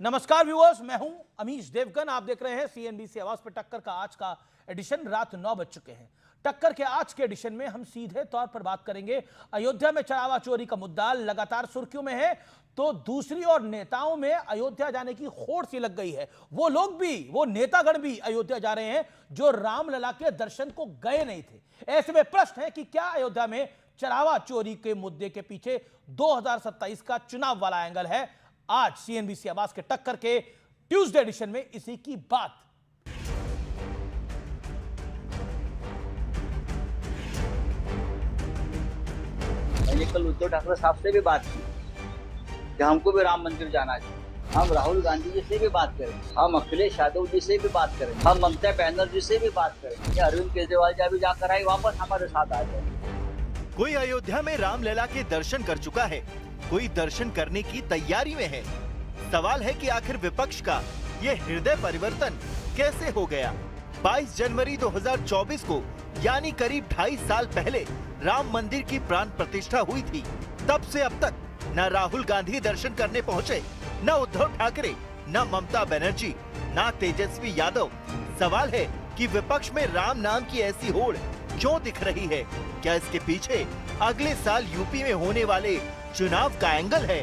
नमस्कार व्यूअर्स, मैं हूं अमीश देवगन। आप देख रहे हैं सीएनबीसी आवाज पर टक्कर का आज का एडिशन। रात 9 बज चुके हैं। टक्कर के आज के एडिशन में हम सीधे तौर पर बात करेंगे अयोध्या में चढ़ावा चोरी का मुद्दा लगातार सुर्खियों में है, तो दूसरी ओर नेताओं में अयोध्या जाने की होड़ सी लग गई है। वो लोग भी, वो नेतागण भी अयोध्या जा रहे हैं जो रामलला के दर्शन को गए नहीं थे। ऐसे में प्रश्न है कि क्या अयोध्या में चढ़ावा चोरी के मुद्दे के पीछे 2027 का चुनाव वाला एंगल है? आज सीएनबीसी आवाज के टक्कर के ट्यूसडे एडिशन में इसी की बात। मैंने कल उद्धव ठाकरे साहब से भी बात की कि हमको भी राम मंदिर जाना चाहिए। हम राहुल गांधी जी से भी बात करें, हम अखिलेश यादव जी से भी बात करें, हम ममता बनर्जी से भी बात करें। अरविंद केजरीवाल जी भी जाकर आए, वापस हमारे साथ आ जाए। कोई अयोध्या में रामलला के दर्शन कर चुका है, कोई दर्शन करने की तैयारी में है। सवाल है कि आखिर विपक्ष का ये हृदय परिवर्तन कैसे हो गया? 22 जनवरी 2024 को यानी करीब 2.5 साल पहले राम मंदिर की प्राण प्रतिष्ठा हुई थी। तब से अब तक न राहुल गांधी दर्शन करने पहुंचे, न उद्धव ठाकरे, न ममता बनर्जी, न तेजस्वी यादव। सवाल है कि विपक्ष में राम नाम की ऐसी होड़ क्यों दिख रही है? क्या इसके पीछे अगले साल यूपी में होने वाले चुनाव का एंगल है?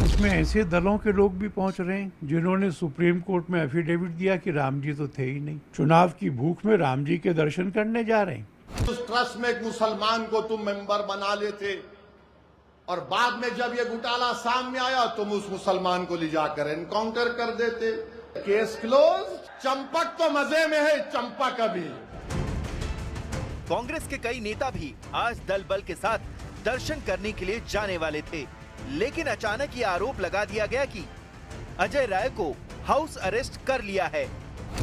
उसमें ऐसे दलों के लोग भी पहुंच रहे हैं जिन्होंने सुप्रीम कोर्ट में एफिडेविट दिया कि राम जी तो थे ही नहीं। चुनाव की भूख में राम जी के दर्शन करने जा रहे हैं। उस ट्रस्ट में एक मुसलमान को तुम मेंबर बना लेते और बाद में जब ये घोटाला सामने आया तुम उस मुसलमान को ले जाकर एनकाउंटर कर देते। Case close. चंपक तो मजे में है, चंपक अभी। कांग्रेस के कई नेता भी आज दल बल के साथ दर्शन करने के लिए जाने वाले थे, लेकिन अचानक ये आरोप लगा दिया गया कि अजय राय को हाउस अरेस्ट कर लिया है।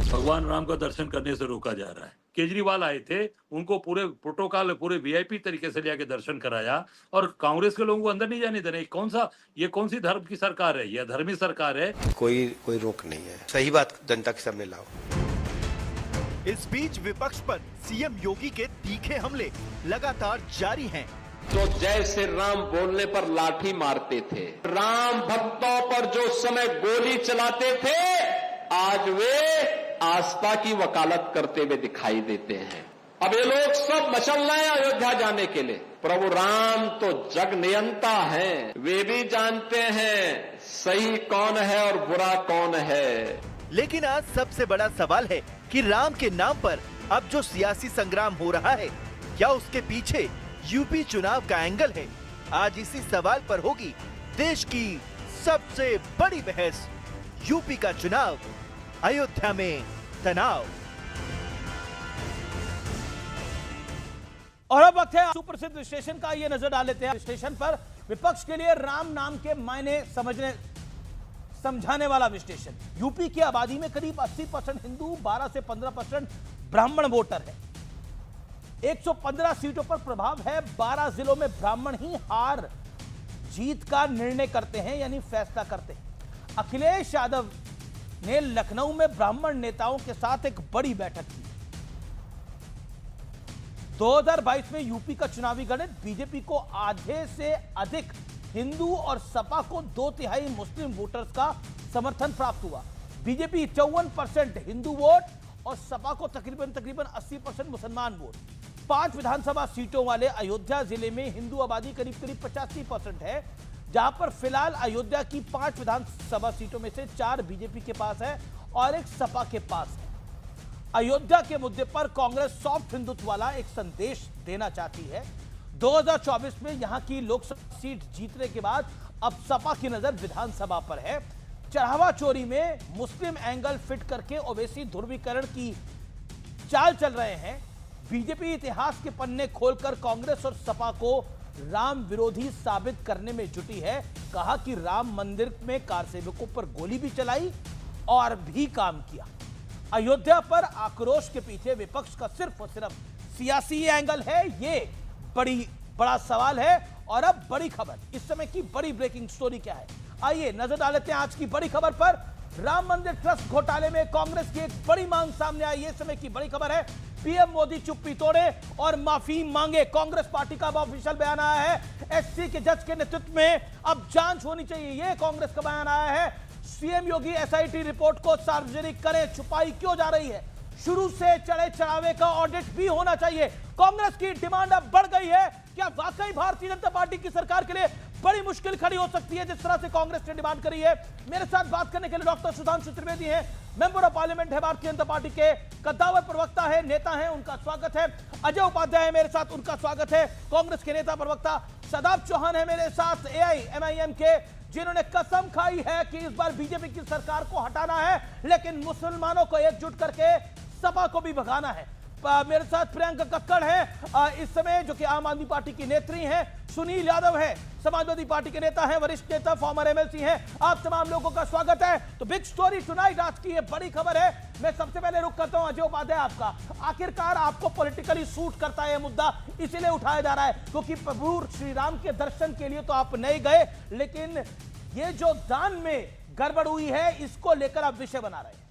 भगवान राम का दर्शन करने से रोका जा रहा है। केजरीवाल आए थे, उनको पूरे प्रोटोकॉल, पूरे वीआईपी तरीके से लेके दर्शन कराया और कांग्रेस के लोगों को अंदर नहीं जाने दे रहे। ये कौन सी धर्म की सरकार है? यह धर्मी सरकार है। कोई रोक नहीं है। सही बात जनता के सामने लाओ। इस बीच विपक्ष पर सीएम योगी के तीखे हमले लगातार जारी हैं। जो जय श्री राम बोलने पर लाठी मारते थे, राम भक्तों पर जो समय गोली चलाते थे, आज वे आस्था की वकालत करते हुए दिखाई देते हैं। अब ये लोग सब मचल रहे हैं अयोध्या जाने के लिए। प्रभु राम तो जग नियंता हैं, वे भी जानते हैं सही कौन है और बुरा कौन है। लेकिन आज सबसे बड़ा सवाल है कि राम के नाम पर अब जो सियासी संग्राम हो रहा है, क्या उसके पीछे यूपी चुनाव का एंगल है? आज इसी सवाल पर होगी देश की सबसे बड़ी बहस। यूपी का चुनाव, अयोध्या में तनाव। और अब वक्त है सुप्रसिद्ध विश्लेषण का। ये नजर डाल लेते हैं विश्लेषण पर। विपक्ष के लिए राम नाम के मायने समझाने वाला विश्लेषण। यूपी की आबादी में करीब 80% हिंदू, 12 से 15% ब्राह्मण वोटर है। 115 सीटों पर प्रभाव है। 12 जिलों में ब्राह्मण ही हार जीत का निर्णय करते हैं, यानी फैसला करते हैं। अखिलेश यादव ने लखनऊ में ब्राह्मण नेताओं के साथ एक बड़ी बैठक की। 2022 में यूपी का चुनावी गणित, बीजेपी को आधे से अधिक हिंदू और सपा को 2/3 मुस्लिम वोटर्स का समर्थन प्राप्त हुआ। बीजेपी 54% हिंदू वोट और सपा को तकरीबन 80% मुसलमान वोट। 5 विधानसभा सीटों वाले अयोध्या जिले में हिंदू आबादी करीब 85% है, जहां पर फिलहाल अयोध्या की 5 विधानसभा सीटों में से 4 बीजेपी के पास है और 1 सपा के पास है। अयोध्या के मुद्दे पर कांग्रेस सॉफ्ट हिंदुत्व वाला एक संदेश देना चाहती है। 2024 में यहां की लोकसभा सीट जीतने के बाद अब सपा की नजर विधानसभा पर है। चढ़ावा चोरी में मुस्लिम एंगल फिट करके ओवैसी ध्रुवीकरण की चाल चल रहे हैं। बीजेपी इतिहास के पन्ने खोलकर कांग्रेस और सपा को राम विरोधी साबित करने में जुटी है। कहा कि राम मंदिर में कारसेवकों पर गोली भी चलाई और भी काम किया। अयोध्या पर आक्रोश के पीछे विपक्ष का सिर्फ और सिर्फ सियासी एंगल है, ये बड़ा सवाल है। और अब बड़ी खबर, इस समय की बड़ी ब्रेकिंग स्टोरी क्या है, आइए नजर डाल लेते हैं आज की बड़ी खबर पर। राम मंदिर ट्रस्ट घोटाले में कांग्रेस की एक बड़ी मांग सामने आई। इस समय की बड़ी खबर है, पीएम मोदी चुप्पी तोड़े और माफी मांगे। कांग्रेस पार्टी का अब ऑफिशियल बयान आया है। एससी के जज के नेतृत्व में अब जांच होनी चाहिए, यह कांग्रेस का बयान आया है। सीएम योगी एसआईटी रिपोर्ट को सार्वजनिक करें, छुपाई क्यों जा रही है? शुरू से चढ़े चढ़ावे का ऑडिट भी होना चाहिए। कांग्रेस की डिमांड अब बढ़ गई है। क्या वाकई भारतीय जनता पार्टी की सरकार के लिए बड़ी मुश्किल खड़ी हो सकती है जिस तरह से कांग्रेस ने डिमांड करी है? मेरे साथ बात करने के लिए डॉक्टर सुधांशु त्रिवेदी हैं, मेंबर ऑफ पार्लियामेंट है भारतीय जनता पार्टी के, कद्दावर प्रवक्ता है, नेता हैं, उनका स्वागत है। अजय उपाध्याय है मेरे साथ, उनका स्वागत है। कांग्रेस के नेता प्रवक्ता सदाब चौहान है मेरे साथ, AIMIM के, जिन्होंने कसम खाई है कि इस बार बीजेपी की सरकार को हटाना है लेकिन मुसलमानों को एकजुट करके सपा को भी भगाना है। मेरे साथ प्रियंका कक्कड़ है इस समय, जो कि आम आदमी पार्टी की नेत्री हैं। सुनील यादव है, समाजवादी पार्टी के नेता हैं, वरिष्ठ नेता, फॉर्मर MLC हैं। आप तमाम लोगों का स्वागत है। तो बिग स्टोरी टुनाइट, आज की ये बड़ी खबर है। मैं सबसे पहले रुक करता हूं अजय उपाध्याय आपका। आखिरकार आपको पॉलिटिकली सूट करता है ये मुद्दा, इसीलिए उठाया जा रहा है क्योंकि प्रभु श्री राम के दर्शन के लिए तो आप नहीं गए, लेकिन ये जो दान में गड़बड़ हुई है इसको लेकर आप विषय बना रहे हैं।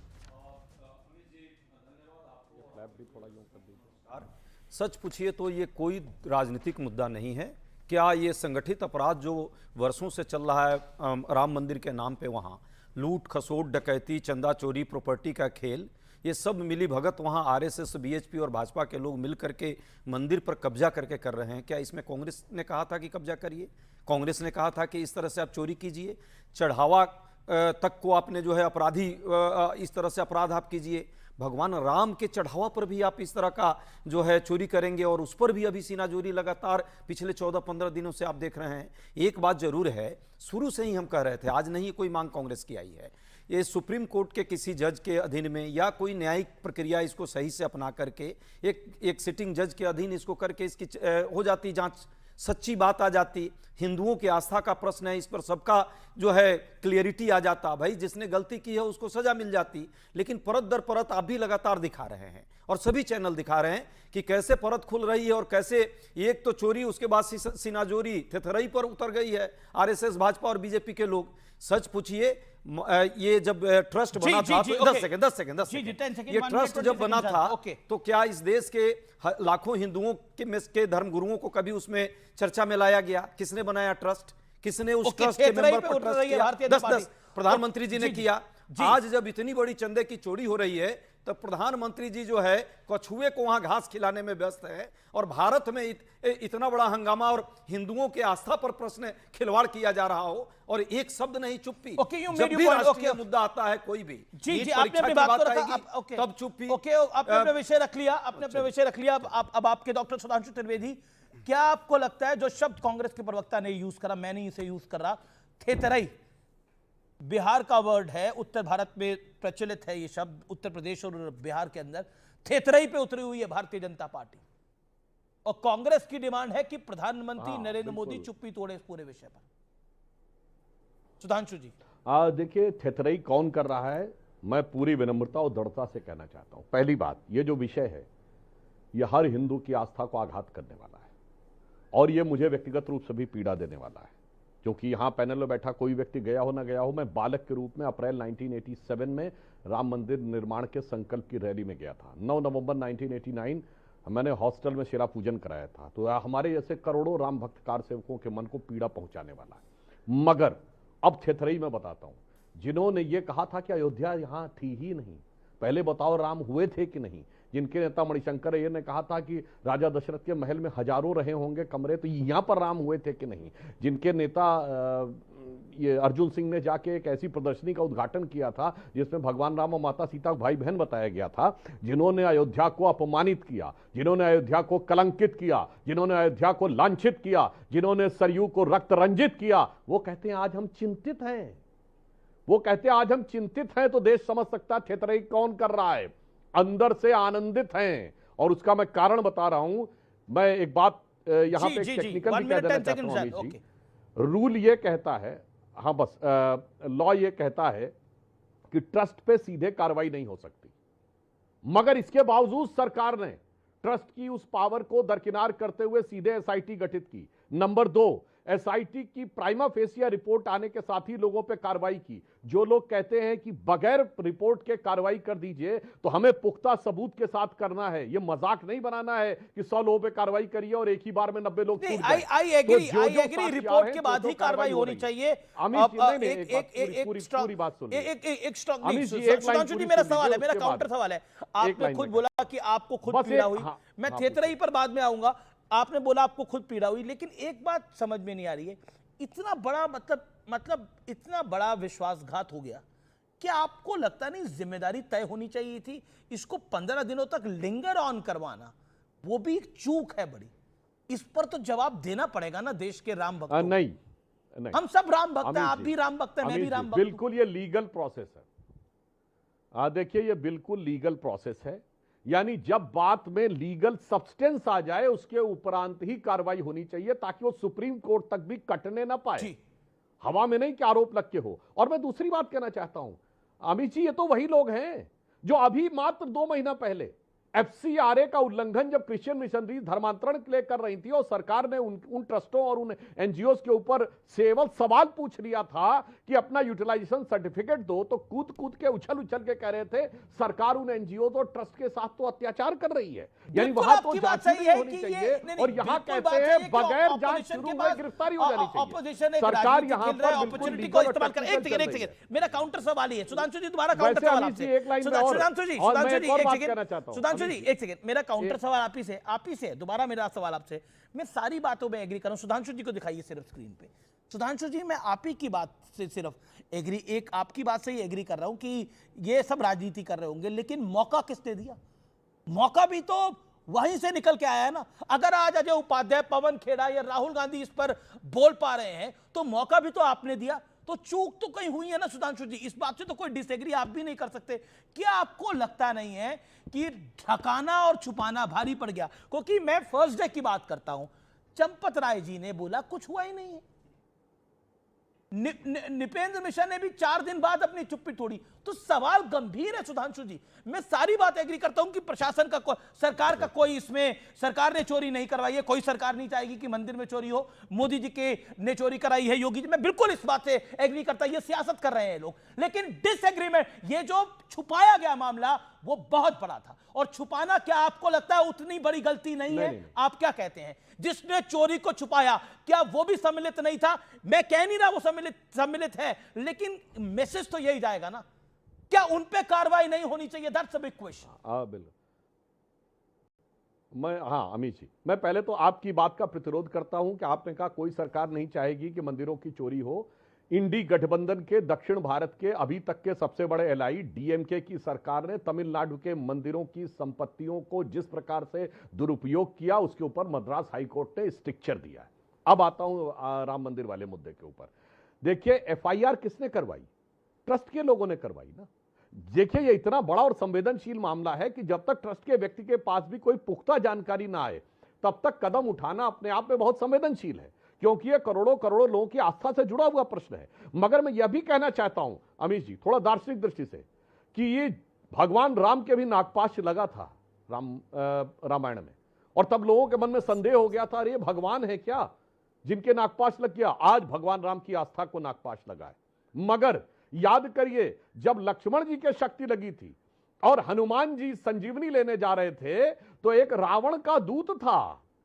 सच पूछिए तो ये कोई राजनीतिक मुद्दा नहीं है। क्या ये संगठित अपराध जो वर्षों से चल रहा है राम मंदिर के नाम पे, वहाँ लूट खसोट डकैती चंदा चोरी प्रॉपर्टी का खेल, ये सब मिली भगत वहाँ RSS BHP और भाजपा के लोग मिल करके मंदिर पर कब्जा करके कर रहे हैं। क्या इसमें कांग्रेस ने कहा था कि कब्जा करिए? कांग्रेस ने कहा था कि इस तरह से आप चोरी कीजिए, चढ़ावा तक को आपने जो है अपराधी इस तरह से अपराध आप कीजिए, भगवान राम के चढ़ावा पर भी आप इस तरह का जो है चोरी करेंगे, और उस पर भी अभी सीनाजोरी लगातार पिछले 14-15 दिनों से आप देख रहे हैं। एक बात जरूर है, शुरू से ही हम कह रहे थे, आज नहीं कोई मांग कांग्रेस की आई है, ये सुप्रीम कोर्ट के किसी जज के अधीन में या कोई न्यायिक प्रक्रिया इसको सही से अपना करके एक सिटिंग जज के अधीन इसको करके इसकी हो जाती जांच, सच्ची बात आ जाती, हिंदुओं की आस्था का प्रश्न है, इस पर सबका जो है क्लियरिटी आ जाता, भाई जिसने गलती की है उसको सजा मिल जाती। लेकिन परत दर परत आप भी लगातार दिखा रहे हैं और सभी चैनल दिखा रहे हैं कि कैसे परत खुल रही है और कैसे एक तो चोरी, उसके बाद सीनाजोरी थेथरई पर उतर गई है RSS भाजपा और बीजेपी के लोग। सच पूछिए, ये जब ट्रस्ट बना था, 10 सेकंड, ये ट्रस्ट जब बना था तो क्या इस देश के लाखों हिंदुओं के धर्मगुरुओं को कभी उसमें चर्चा में लाया गया? किसने बनाया ट्रस्ट? किसने उस ट्रस्ट के मेंबर पर ट्रस्ट किया? 10 प्रधानमंत्री जी ने किया। आज जब इतनी बड़ी चंदे की चोरी हो रही है तब प्रधानमंत्री जी जो है कछुए को वहां घास खिलाने में व्यस्त है, और भारत में इतना बड़ा हंगामा और हिंदुओं के आस्था पर प्रश्न खिलवाड़ किया जा रहा हो और एक शब्द नहीं, चुप्पी। जब भी राष्ट्रीय मुद्दा आता है कोई भी, जी आपने अपनी बात को रखा, तब चुप्पी। आपने अपना विषय रख लिया, आपने अपना विषय रख लिया। अब आपके डॉक्टर सुधांशु त्रिवेदी, क्या आपको लगता है जो शब्द कांग्रेस के प्रवक्ता ने यूज करा, मैंने इसे यूज कर रहा, थेतरई, बिहार का वर्ड है, उत्तर भारत में प्रचलित है ये शब्द, उत्तर प्रदेश और बिहार के अंदर थेतरई पे उतरी हुई है भारतीय जनता पार्टी, और कांग्रेस की डिमांड है कि प्रधानमंत्री नरेंद्र मोदी चुप्पी तोड़े इस पूरे विषय पर। सुधांशु जी, देखिए थेतरई कौन कर रहा है, मैं पूरी विनम्रता और दृढ़ता से कहना चाहता हूं। पहली बात, ये जो विषय है ये हर हिंदू की आस्था को आघात करने वाला है और ये मुझे व्यक्तिगत रूप से भी पीड़ा देने वाला है, क्योंकि यहाँ पैनल में बैठा कोई व्यक्ति गया हो ना गया हो, मैं बालक के रूप में अप्रैल 1987 में राम मंदिर निर्माण के संकल्प की रैली में गया था। 9 नवंबर 1989 मैंने हॉस्टल में शिला पूजन कराया था। तो हमारे जैसे करोड़ों राम भक्त कार सेवकों के मन को पीड़ा पहुंचाने वाला है। मगर अब थेथरई में बताता हूं, जिन्होंने ये कहा था कि अयोध्या यहाँ थी ही नहीं, पहले बताओ राम हुए थे कि नहीं। जिनके नेता मणिशंकर अय्यर ने कहा था कि राजा दशरथ के महल में हजारों रहे होंगे कमरे, तो यहाँ पर राम हुए थे कि नहीं। जिनके नेता ये अर्जुन सिंह ने जाके एक ऐसी प्रदर्शनी का उद्घाटन किया था जिसमें भगवान राम और माता सीता भाई बहन बताया गया था, जिन्होंने अयोध्या को अपमानित किया, जिन्होंने अयोध्या को कलंकित किया, जिन्होंने अयोध्या को लांछित किया, जिन्होंने सरयू को रक्त रंजित किया, वो कहते हैं आज हम चिंतित हैं। वो कहते हैं आज हम चिंतित हैं। तो देश समझ सकता है थेतरई कौन कर रहा है, अंदर से आनंदित हैं। और उसका मैं कारण बता रहा हूं। मैं एक बात यहां पे टेक्निकल भी कह देना चाहता हूं अमित जी। रूल ये कहता है, हाँ बस लॉ ये कहता है कि ट्रस्ट पे सीधे कार्रवाई नहीं हो सकती, मगर इसके बावजूद सरकार ने ट्रस्ट की उस पावर को दरकिनार करते हुए सीधे SIT गठित की। नंबर 2, एसआईटी की प्राइमा फेसिया रिपोर्ट आने के साथ ही लोगों पे कार्रवाई की। जो लोग कहते हैं कि बगैर रिपोर्ट के कार्रवाई कर दीजिए, तो हमें पुख्ता सबूत के साथ करना है। ये मजाक नहीं बनाना है कि 100 लोगों पे कार्रवाई करिए और एक ही बार में 90 लोग छूट जाएं। आई एग्री रिपोर्ट के बाद ही कार्रवाई होनी चाहिए। पूरी बात सुनिए। एक सुधांशु जी, मेरा सवाल है, मेरा काउंटर सवाल है। आपने खुद बोला कि आपको खुद पीड़ा हुई, मैं थेतरई पर बाद में आऊंगा। आपने बोला आपको खुद पीड़ा हुई, लेकिन एक बात समझ में नहीं आ रही है, इतना बड़ा मतलब इतना बड़ा विश्वासघात हो गया, क्या आपको लगता नहीं जिम्मेदारी तय होनी चाहिए थी? इसको 15 दिनों तक लिंगर ऑन करवाना, वो भी एक चूक है बड़ी। इस पर तो जवाब देना पड़ेगा ना देश के राम भक्त। नहीं, हम सब राम भक्त हैं, आप भी राम भक्त हैं, मैं भी राम भक्त हूं। बिल्कुल ये लीगल प्रोसेस है। देखिए ये बिल्कुल लीगल प्रोसेस है, यानी जब बात में लीगल सब्सटेंस आ जाए उसके उपरांत ही कार्रवाई होनी चाहिए, ताकि वो सुप्रीम कोर्ट तक भी कटने ना पाए, हवा में नहीं कि आरोप लग के हो। और मैं दूसरी बात कहना चाहता हूं, अमित जी, ये तो वही लोग हैं जो अभी मात्र 2 महीना पहले एफसीआरए का उल्लंघन जब क्रिश्चियन मिशनरी धर्मांतरण के लिए कर रही थी और सरकार ने उन ट्रस्टों और उन एनजीओ के ऊपर सेवल सवाल पूछ लिया था कि अपना यूटिलाइजेशन सर्टिफिकेट दो, तो कूद के उछल के कह रहे थे सरकार उन एनजीओ और ट्रस्ट के साथ तो अत्याचार कर रही है, यानी वहां तो जांच नहीं होनी चाहिए। और यहां कहते हैं बगैर जांच शुरू हुए गिरफ्तारी हो जानी चाहिए। सरकार यहां पर अपॉर्चुनिटी को इस्तेमाल कर। एक सेकंड, मेरा काउंटर सवाल ही है। सुधांशु जी, दोबारा काउंटर सवाल आपसे। सुधांशु जी, सुधांशु जी, एक सेकंड, मेरा काउंटर सवाल आप ही से दोबारा मेरा सवाल आपसे। मैं सारी बातों में एग्री करूं, सुधांशु जी को दिखाइए सिर्फ स्क्रीन पे। सुधांशु जी, मैं आप ही की बात से सिर्फ एग्री, एक आपकी बात से ही एग्री कर रहा हूं कि ये सब राजनीति कर रहे होंगे, लेकिन मौका किसने दिया? मौका भी तो वहीं से निकल के आया है ना। अगर आज अजय उपाध्याय, पवन खेड़ा या राहुल गांधी इस पर बोल पा रहे हैं, तो मौका भी तो आपने दिया। तो चूक तो कहीं हुई है ना सुधांशु जी, इस बात से तो कोई डिसएग्री आप भी नहीं कर सकते। क्या आपको लगता नहीं है कि ढकाना और छुपाना भारी पड़ गया? क्योंकि मैं फर्स्ट डे की बात करता हूं, चंपत राय जी ने बोला कुछ हुआ ही नहीं है, निपेंद्र मिश्रा ने भी 4 दिन बाद अपनी चुप्पी तोड़ी। तो सवाल गंभीर है सुधांशु जी। मैं सारी बात एग्री करता हूं कि प्रशासन का सरकार का कोई इसमें, सरकार ने चोरी नहीं करवाई है, कोई सरकार नहीं चाहेगी कि मंदिर में चोरी हो। मोदी जी के ने चोरी कराई है, योगी जी, मैं बिल्कुल इस बात से एग्री करता हूं, ये सियासत कर रहे हैं लोग। लेकिन डिसएग्रीमेंट, ये जो छुपाया गया मामला वो बहुत बड़ा था, और छुपाना क्या आपको लगता है उतनी बड़ी गलती नहीं है? आप क्या कहते हैं? जिसने चोरी को छुपाया क्या वो भी सम्मिलित नहीं था? मैं कह नहीं रहा वो सम्मिलित है, लेकिन मैसेज तो यही जाएगा ना, क्या उन पे कार्रवाई नहीं होनी चाहिए? That's a big question. बिल्कुल। अमित जी, मैं पहले तो आपकी बात का प्रतिरोध करता हूं कि आपने कहा कोई सरकार नहीं चाहेगी कि मंदिरों की चोरी हो। इंडी गठबंधन के दक्षिण भारत के अभी तक के सबसे बड़े एलआई डीएमके की सरकार ने तमिलनाडु के मंदिरों की संपत्तियों को जिस प्रकार से दुरुपयोग किया, उसके ऊपर मद्रास हाईकोर्ट ने स्ट्रिक्चर दिया है। अब आता हूं राम मंदिर वाले मुद्दे के ऊपर। देखिए, एफआईआर किसने करवाई? ट्रस्ट के लोगों ने करवाई ना। देखिए, ये इतना बड़ा और संवेदनशील मामला है कि जब तक ट्रस्ट के व्यक्ति के पास भी कोई पुख्ता जानकारी ना आए, तब तक कदम उठाना अपने आप में बहुत संवेदनशील है, क्योंकि ये करोड़ों लोगों की आस्था से जुड़ा हुआ प्रश्न है। मगर मैं यह भी कहना चाहता हूं अमित जी, थोड़ा दार्शनिक दृष्टि से, कि ये भगवान राम के भी नागपाश लगा था रामायण में, और तब लोगों के मन में संदेह हो गया था, अरे भगवान है क्या जिनके नागपाश लग गया? आज भगवान राम की आस्था को नागपाश लगा है। मगर याद करिए, जब लक्ष्मण जी के शक्ति लगी थी और हनुमान जी संजीवनी लेने जा रहे थे, तो एक रावण का दूत था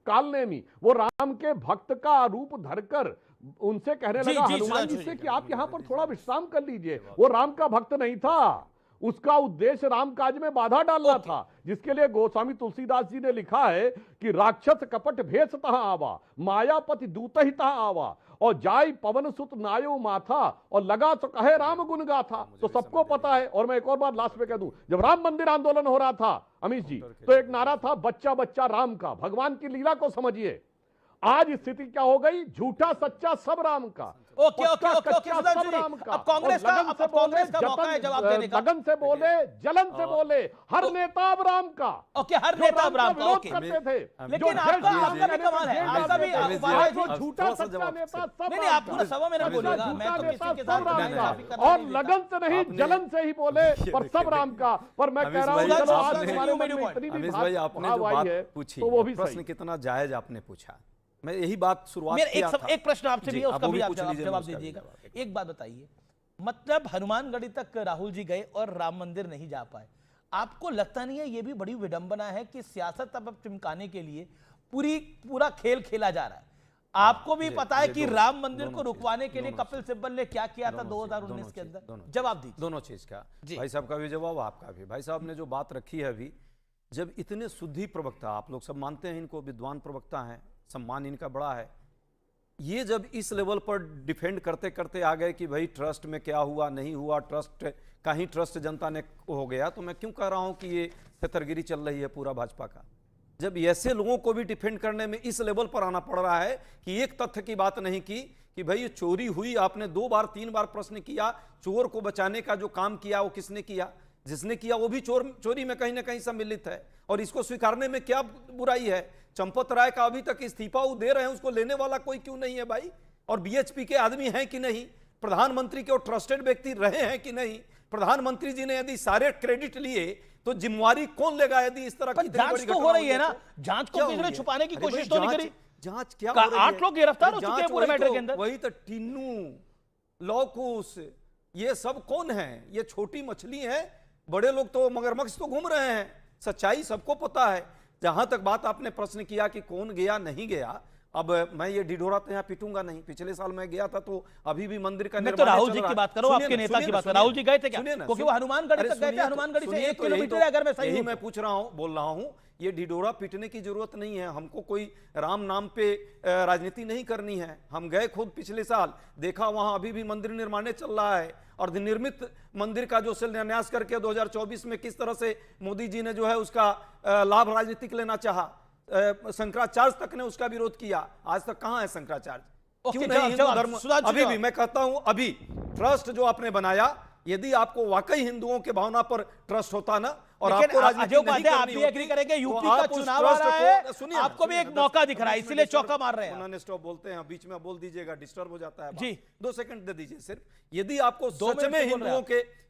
कालनेमी, वो राम के भक्त का रूप धरकर उनसे कहने लगा हनुमान जी से कि आप यहां पर थोड़ा विश्राम कर लीजिए। वो राम का भक्त नहीं था, उसका उद्देश्य राम काज में बाधा डालना था, जिसके लिए गोस्वामी तुलसीदास जी ने लिखा है कि राक्षस कपट भेष तहां आवा, मायापति दूत ही तहां आवा, और जाय पवन सुत नायो माथा, और लगा तो कहे राम गुण गाथा। तो सबको पता है। और मैं एक और बात लास्ट में कह दूं, जब राम मंदिर आंदोलन हो रहा था अमित जी, तो एक नारा था, बच्चा बच्चा राम का। भगवान की लीला को समझिए। आज स्थिति क्या हो गई? झूठा सच्चा सब राम का। ओके, अब कांग्रेस का मौका है जवाब देने का। लगन से बोले, जलन से बोले, हर नेता अब राम का। ओके, हर नेता अब राम का करते थे, लेकिन आपका भी कमाल है, आपका भी झूठा सच्चा नेता सब। नहीं, आप पूरा सभा में ना बोलिएगा, मैं तो किसी के साथ और लगन से नहीं, जलन से ही बोले, पर सब राम का। पर मैं कह रहा हूं, चलो आज हमारे मन में इतनी भी भाव आई है, तो वो भी प्रश्न कितना जायज आपने पूछा। मैं यही बात शुरुआत मेरा किया था। एक प्रश्न आपसे भी है, उसका भी आप पूछ लीजिए, जवाब मैं उसका भी दीजिएगा। जवाब। एक बात बताइए, मतलब हनुमानगढ़ी तक राहुल जी गए और राम मंदिर नहीं जा पाए, आपको लगता नहीं है ये भी बड़ी विडंबना है कि सियासत अब चिमकाने के लिए पूरा खेल खेला जा रहा है? आपको भी पता है कि राम मंदिर को रुकवाने के लिए कपिल सिब्बल ने क्या किया था 2019 के अंदर? जवाब दीजिए। दोनों चीज का, भाई साहब का भी जवाब, आपका भी। भाई साहब ने जो बात रखी है अभी, जब इतने शुद्धि प्रवक्ता, आप लोग सब मानते हैं इनको, विद्वान प्रवक्ता हैं, सम्मान इनका बड़ा है, ये जब इस लेवल पर डिफेंड करते करते आ गए कि भाई ट्रस्ट में क्या हुआ नहीं हुआ, ट्रस्ट का ही ट्रस्ट जनता ने हो गया, तो मैं क्यों कह रहा हूं कि ये छतरगिरी चल रही है पूरा भाजपा का। जब ऐसे लोगों को भी डिफेंड करने में इस लेवल पर आना पड़ रहा है कि एक तथ्य की बात नहीं की कि भाई ये चोरी हुई, आपने 2 बार 3 बार प्रश्न किया, चोर को बचाने का जो काम किया वो किसने किया? जिसने किया वो भी चोरी में कहीं ना कहीं सम्मिलित है, और इसको स्वीकारने में क्या बुराई है? चंपत राय का अभी तक इस्तीफा वो दे रहे हैं, उसको लेने वाला कोई क्यों नहीं है भाई? और बीएचपी के आदमी हैं कि नहीं? प्रधानमंत्री के वो ट्रस्टेड व्यक्ति रहे हैं कि नहीं? प्रधानमंत्री जी ने यदि सारे क्रेडिट लिए तो जिम्मेवारी कौन लेगा? यदि इस तरह की जांच तो हो रही है ना, जांच को किसी ने छुपाने की कोशिश तो नहीं करी? जांच क्या? 8 लोग गिरफ्तार हो चुके हैं पूरे मैटर के अंदर। वही तो टिन्नू, लॉकुस, ये सब कौन है? ये छोटी मछली है, बड़े लोग तो मगरमच्छ तो घूम रहे हैं। सच्चाई सबको पता है। जहां तक बात आपने प्रश्न किया कि कौन गया नहीं गया, अब मैं ये ढिढोरा तो यहाँ पीटूंगा नहीं। पिछले साल मैं गया था तो अभी भी मंदिर का मैं तो राहुल जी की बात करो, आपके नेता की बात करो। राहुल जी गए थे क्या? क्योंकि वो हनुमानगढ़ी तक गए थे, हनुमानगढ़ी से 1 किलोमीटर है, अगर मैं सही हूं। मैं पूछ रहा हूं, बोल रहा हूं, ये ढिढोरा पीटने की जरूरत नहीं है। हमको कोई राम नाम पे राजनीति नहीं करनी है। हम गए खुद पिछले साल, देखा वहां अभी भी मंदिर निर्माण चल रहा है, और निर्मित मंदिर का जो शिलान्यास करके 2024 में किस तरह से मोदी जी ने जो है उसका लाभ राजनीतिक लेना चाहा, शंकराचार्य तक ने उसका विरोध किया। आज तक कहां है शंकराचार्य? क्यों नहीं? हिंदू धर्म अभी भी, मैं कहता हूं, अभी ट्रस्ट जो आपने बनाया, यदि आपको वाकई हिंदुओं के भावना पर ट्रस्ट होता ना, और आपको राजनीति नहीं करनी आप भी एग्री करेंगे, यूपी का चुनाव आ रहा है, आपको भी एक मौका दिख रहा है, इसलिए चौका मार रहे हैं। उन्होंने स्टॉप बोलते हैं, बीच में बोल दीजिएगा, डिस्टर्ब हो जाता है जी। 2 सेकंड दे दीजिए सिर्फ। यदि आपको सच में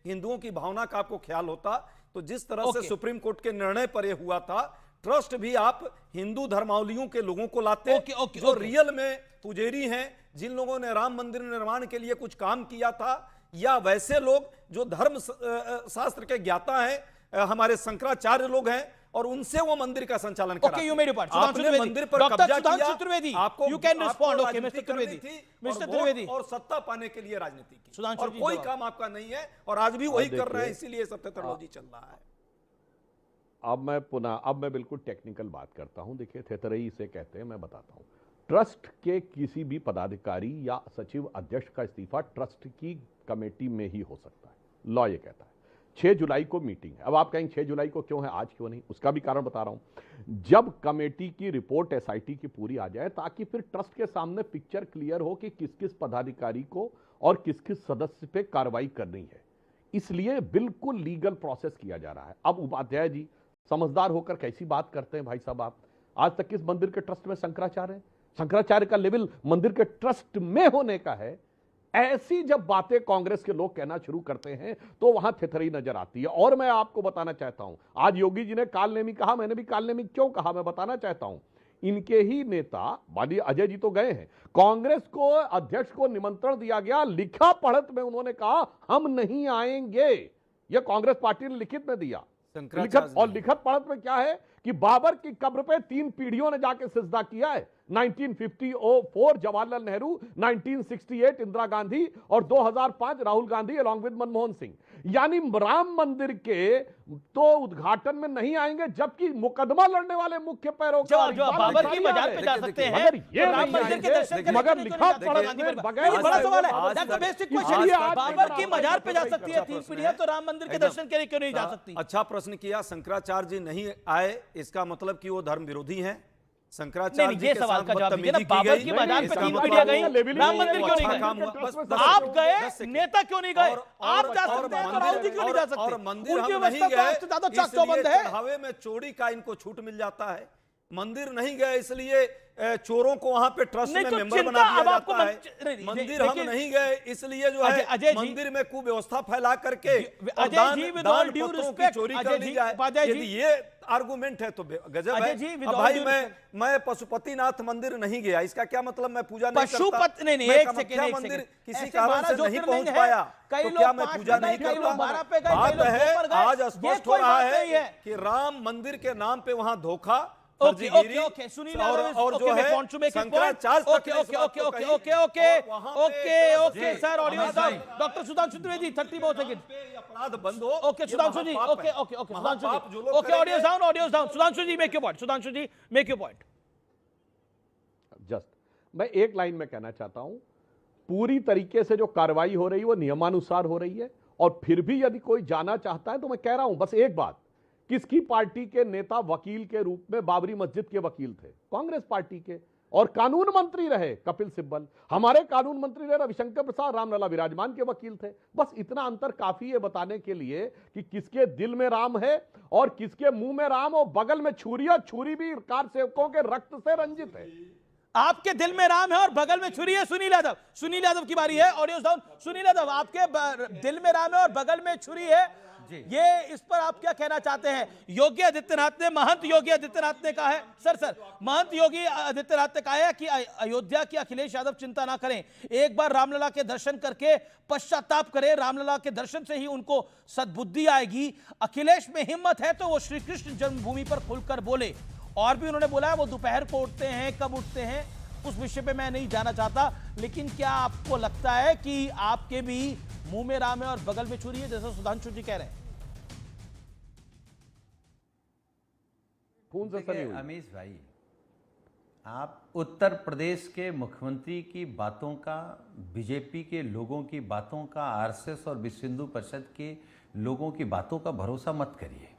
हिंदुओं की भावना का आपको ख्याल होता, तो जिस तरह से सुप्रीम कोर्ट के निर्णय पर यह हुआ था, ट्रस्ट भी आप हिंदू धर्मावलियों के लोगों को लाते, जो रियल में पुजेरी हैं, जिन लोगों ने राम मंदिर निर्माण के लिए कुछ काम किया था, या वैसे लोग जो धर्म शास्त्र के ज्ञाता हैं, हमारे शंकराचार्य लोग हैं, और उनसे वो मंदिर का संचालन करा। आपने मंदिर पर कब्जा किया, आपको you can respond. Okay mister Trivedi, और सत्ता पाने के लिए राजनीति की, और कोई काम आपका नहीं है, और आज भी वही कर रहे हैं, इसीलिए सत्तेतरलोजी चल रहा है। अब मैं बिल्कुल टेक्निकल बात करता हूं। देखिए, थेतरई इसे कहते हैं, मैं बताता हूं। ट्रस्ट के किसी भी पदाधिकारी या सचिव अध्यक्ष का इस्तीफा ट्रस्ट की कमेटी में ही हो सकता है। लॉ ये कहता है। 6 जुलाई को मीटिंग है। अब आप कहेंगे 6 जुलाई को क्यों है, आज क्यों नहीं? उसका भी कारण बता रहा हूं। जब कमेटी की रिपोर्ट एसआईटी की पूरी आ जाए, ताकि फिर ट्रस्ट के सामने पिक्चर क्लियर हो कि किस किस पदाधिकारी को और किस किस सदस्य पे कार्रवाई करनी है। इसलिए बिल्कुल लीगल प्रोसेस किया जा रहा है। अब उपाध्याय जी समझदार होकर कैसी बात करते हैं भाई साहब आप? आज तक किस मंदिर के ट्रस्ट में शंकराचार्य है? शंकराचार्य का लेवल मंदिर के ट्रस्ट में होने का है। ऐसी जब बातें कांग्रेस के लोग कहना शुरू करते हैं तो वहां थेथरी नजर आती है। और मैं आपको बताना चाहता हूं, आज योगी जी ने कालनेमी कहा, मैंने भी कालनेमी क्यों कहा मैं बताना चाहता हूं। इनके ही नेता माननीय अजय जी तो गए हैं, कांग्रेस को अध्यक्ष को निमंत्रण दिया गया, लिखा पढ़त में उन्होंने कहा हम नहीं आएंगे। यह कांग्रेस पार्टी ने लिखित में दिया। लिखत पढ़त में क्या है कि बाबर की कब्र पे 3 पीढ़ियों ने जाके सिजदा किया है। 1954 जवाहरलाल नेहरू, 1968 इंदिरा गांधी, और 2005 राहुल गांधी अलॉन्ग विद मनमोहन सिंह। यानी राम मंदिर के तो उद्घाटन में नहीं आएंगे, जबकि मुकदमा लड़ने वाले मुख्य पैरोकार बाबर की मजार पे जा सकते हैं, राम मंदिर के दर्शन करने मगर लिखा बगैर बड़ा सवाल है। That's the basic question. Babar की मजार पे जा सकती है 3 पीढ़ियां, तो राम मंदिर के दर्शन के लिए क्यों नहीं जा सकती? अच्छा प्रश्न किया। शंकराचार्य जी नहीं आए, इसका मतलब कि वो धर्म विरोधी हैं? शंकराचार्य जी के सवाल का जवाब दीजिए ना। बाबर की मजार पे 3 पीढ़ियां गई, राम मंदिर क्यों नहीं गए? आप गए, नेता क्यों नहीं गए? आप जा सकते हैं तो राहुल जी क्यों नहीं जा सकते? और मंदिर हम नहीं गए, इसलिए चढ़ावे में चोरी का इनको छूट मिल जाता है। मंदिर नहीं गए इसलिए चोरों को वहां पे ट्रस्ट में मेंबर बना दिया जाता है। मंदिर हम नहीं गए इसलिए जो है मंदिर में कुव्यवस्था फैला करके दान पत्रों की चोरी कर ली जाए। यदि ये आर्गुमेंट है तो गजब अजय है। जी, अब भाई मैं पशुपतिनाथ मंदिर नहीं गया, इसका क्या मतलब मैं पूजा नहीं करता? नहीं, मैं एक कामाख्या सेकंड, मंदिर किसी ऐसे कारण 12 से नहीं ज्योतिर्लिंग पहुंच है, पाया कई तो लोग क्या मैं 5 पूजा पे गए, नहीं कई लोग 12 करता? पे गए, कई बात लोग 2 है, पर गए। आज ये स्पष्ट हो कोई रहा बात नहीं है कि राम मंदिर के नाम पे वहां धोखा, ओके फर्जीगिरी ओके सुनील और जो है Shankaracharya okay sir, audio sound doctor Sudhanshu Trivedi 30 बहुत सेकंड अपराध बंद हो। Okay Sudhanshu ji, okay Sudhanshu ji, okay audio sound Sudhanshu ji make your point, Sudhanshu ji make your point. Just मैं एक लाइन में कहना चाहता हूं, पूरी तरीके से जो कार्रवाई हो रही है वो नियमानुसार हो रही है, और फिर भी यदि कोई जाना चाहता है तो मैं कह रहा हूं बस एक बात, किसकी पार्टी के नेता वकील के रूप में बाबरी मस्जिद के वकील थे? कांग्रेस पार्टी के, और कानून मंत्री रहे कपिल सिब्बल, हमारे कानून मंत्री रहे रविशंकर प्रसाद, रामलला विराजमान के वकील थे। बस इतना अंतर काफी है बताने के लिए कि किसके दिल में राम है और किसके मुंह में राम, और बगल में छुरी, और छुरी भी कार सेवकों के रक्त से रंजित है। आपके दिल में राम है और बगल में छुरी है। सुनील यादव की बारी है, ऑडियो साउंड। सुनील यादव, आपके दिल में राम है और बगल में छुरी है, ये इस पर आप क्या कहना चाहते हैं? योगी आदित्यनाथ ने, महंत योगी आदित्यनाथ ने कहा है, सर महंत योगी आदित्यनाथ ने कहा है कि अयोध्या की अखिलेश यादव चिंता ना करें, एक बार रामलला के दर्शन करके पश्चाताप करें, रामलला के दर्शन से ही उनको सद्बुद्धि आएगी। अखिलेश में हिम्मत है तो वो श्री कृष्ण जन्मभूमि पर खुलकर बोले। और भी उन्होंने बोला है वो दोपहर को उठते हैं, कब उठते हैं उस विषय पे मैं नहीं जाना चाहता, लेकिन क्या आपको लगता है कि आपके भी मुंह में राम है और बगल में छुरी है, जैसा सुधांशु जी कह रहे हैं? अमीश भाई, आप उत्तर प्रदेश के मुख्यमंत्री की बातों का, बीजेपी के लोगों की बातों का, आरएसएस और विश्व हिंदू परिषद के लोगों की बातों का भरोसा मत करिए।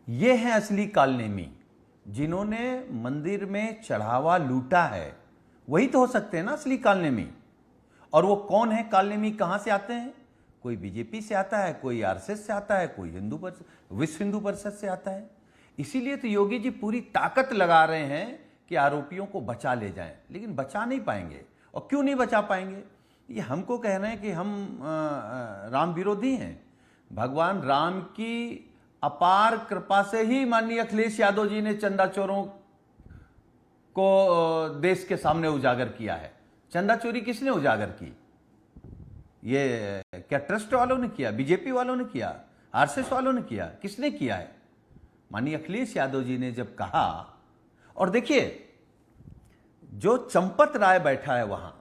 ये है असली कालनेमी, जिन्होंने मंदिर में चढ़ावा लूटा है, वही तो हो सकते हैं ना असली कालनेमी। और वो कौन है कालनेमी, कहां से आते हैं? कोई बीजेपी से आता है, कोई आरएसएस से आता है, कोई विश्व हिंदू परिषद से आता है। इसीलिए तो योगी जी पूरी ताकत लगा रहे हैं कि आरोपियों को बचा ले जाएं, लेकिन बचा नहीं पाएंगे। और क्यों नहीं बचा पाएंगे? ये हमको कह रहे हैं कि हम राम विरोधी हैं। भगवान राम की अपार कृपा से ही माननीय अखिलेश यादव जी ने चंदा चोरों को देश के सामने उजागर किया है। चंदा चोरी किसने उजागर की? ये क्या ट्रस्ट वालों ने किया, बीजेपी वालों ने किया, आरएसएस वालों ने किया? किसने किया है? माननीय अखिलेश यादव जी ने जब कहा। और देखिए, जो चंपत राय बैठा है वहां,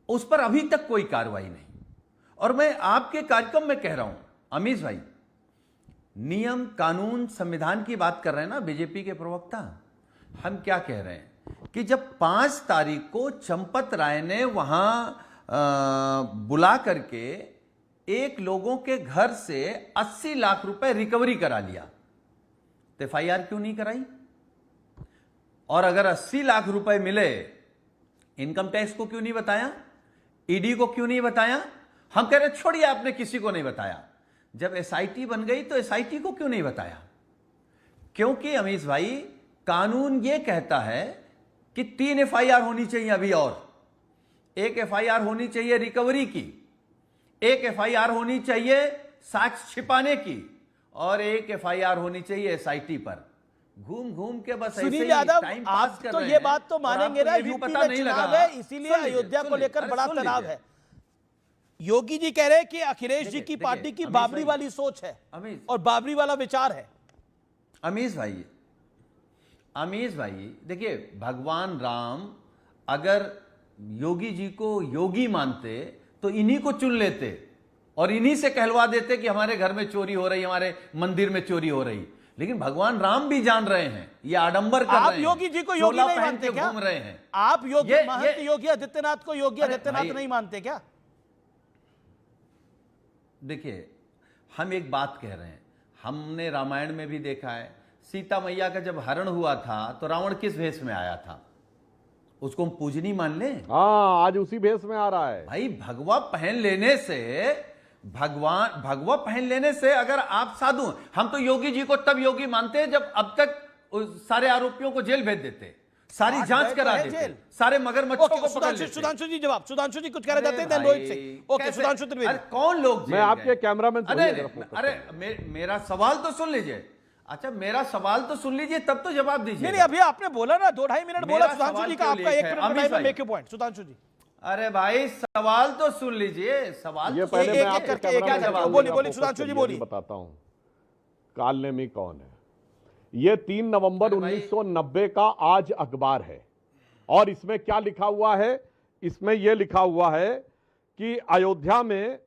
उस पर अभी तक कोई कार्रवाई नहीं। और मैं आपके कार्यक्रम में कह रहा हूं अमीश भाई, नियम कानून संविधान की बात कर रहे हैं ना बीजेपी के प्रवक्ता। हम क्या कह रहे हैं कि जब 5 तारीख को चंपत राय ने वहां बुला करके एक लोगों के घर से 80 लाख रुपए रिकवरी करा लिया, तो एफआईआर क्यों नहीं कराई? और अगर 80 लाख रुपए मिले, इनकम टैक्स को क्यों नहीं बताया? ईडी को क्यों नहीं बताया? हम कह रहे छोड़िए, आपने किसी को नहीं बताया। जब एसआईटी बन गई तो एसआईटी को क्यों नहीं बताया? क्योंकि अमीश भाई, कानून यह कहता है कि 3 एफआईआर होनी चाहिए अभी, और एक एफआईआर होनी चाहिए रिकवरी की, एक एफआईआर होनी चाहिए साक्ष्य छिपाने की, और एक एफआईआर होनी चाहिए एसआईटी पर। घूम घूम के बस ऐसे ही टाइम पास कर रहे हैं। ये बात तो मानेंगे ना, यूपी में चुनाव है, इसीलिए अयोध्या को लेकर बड़ा तनाव है। योगी जी कह रहे हैं कि अखिलेश जी की पार्टी की बाबरी वाली सोच है और बाबरी वाला विचार है। अमीश भाई देखिए, भगवान राम अगर योगी जी को योगी मानते तो इन्हीं को चुन लेते और इन्हीं से कहलवा देते कि हमारे घर में चोरी हो रही, हमारे मंदिर में चोरी हो रही। लेकिन भगवान राम भी जान रहे हैं ये आडंबर कर रहे हैं। आप योगी जी को योगी नहीं मानते क्या? घूम रहे हैं आप महंत योगी आदित्यनाथ को योगी आदित्यनाथ नहीं मानते क्या? देखिए, हम एक बात कह रहे हैं, हमने रामायण में भी देखा है, सीता मैया का जब हरण हुआ था तो रावण किस भेष में आया था? उसको हम पूजनी मान लें? हाँ, आज उसी भेष में आ रहा है भाई। भगवा पहन लेने से अगर आप साधु, हम तो योगी जी को तब योगी मानते हैं जब अब तक सारे आरोपियों को जेल भेज देते। सारी 8 जांच गए करा तो है देते, जेल। सारे मगरमच्छों को ओके, पकड़ सुधांशु लेते। सुधांशु जी जवाब, सुधांशु जी कुछ कह रहे अरे थे, देन भाई, रोहित सिंह। ओके, कैसे- सुधांशु त्रिवेदी। अरे कौन लोग जेल मैं आपके गए? कैमरामैन से वही जरा अरे फोकस अरे करूं। मेरा सवाल तो सुन लीजिए। अच्छा, मेरा सवाल तो सुन लीजिए, तब तो जवाब दीजिए। नहीं नहीं, अभी आपने बोला ना 2-2.5 मिनट बोला मेरा सुधांशु सवाल जी का, क्यों आपका लेट 1 है? मिनट अमित टाइम है, भाई। मेक योर पॉइंट सुधांशु जी। अरे भाई, सवाल तो सुन लीजिए, सवाल ये तो पहले एक- मैं एक आपके करके- कैमरामैन एक- से एक- फोकस बोलिए, करिए, बोलिए, फोकस सुधांशु जी, करिए, बोलिए। अभी बताता हूं कालनेमी कौन है। ये 3 नवंबर अरे भाई। 1990 का आज अखबार है और इसमें क्या लिखा हुआ है? इसमें यह लिखा हुआ है कि अयोध्या में,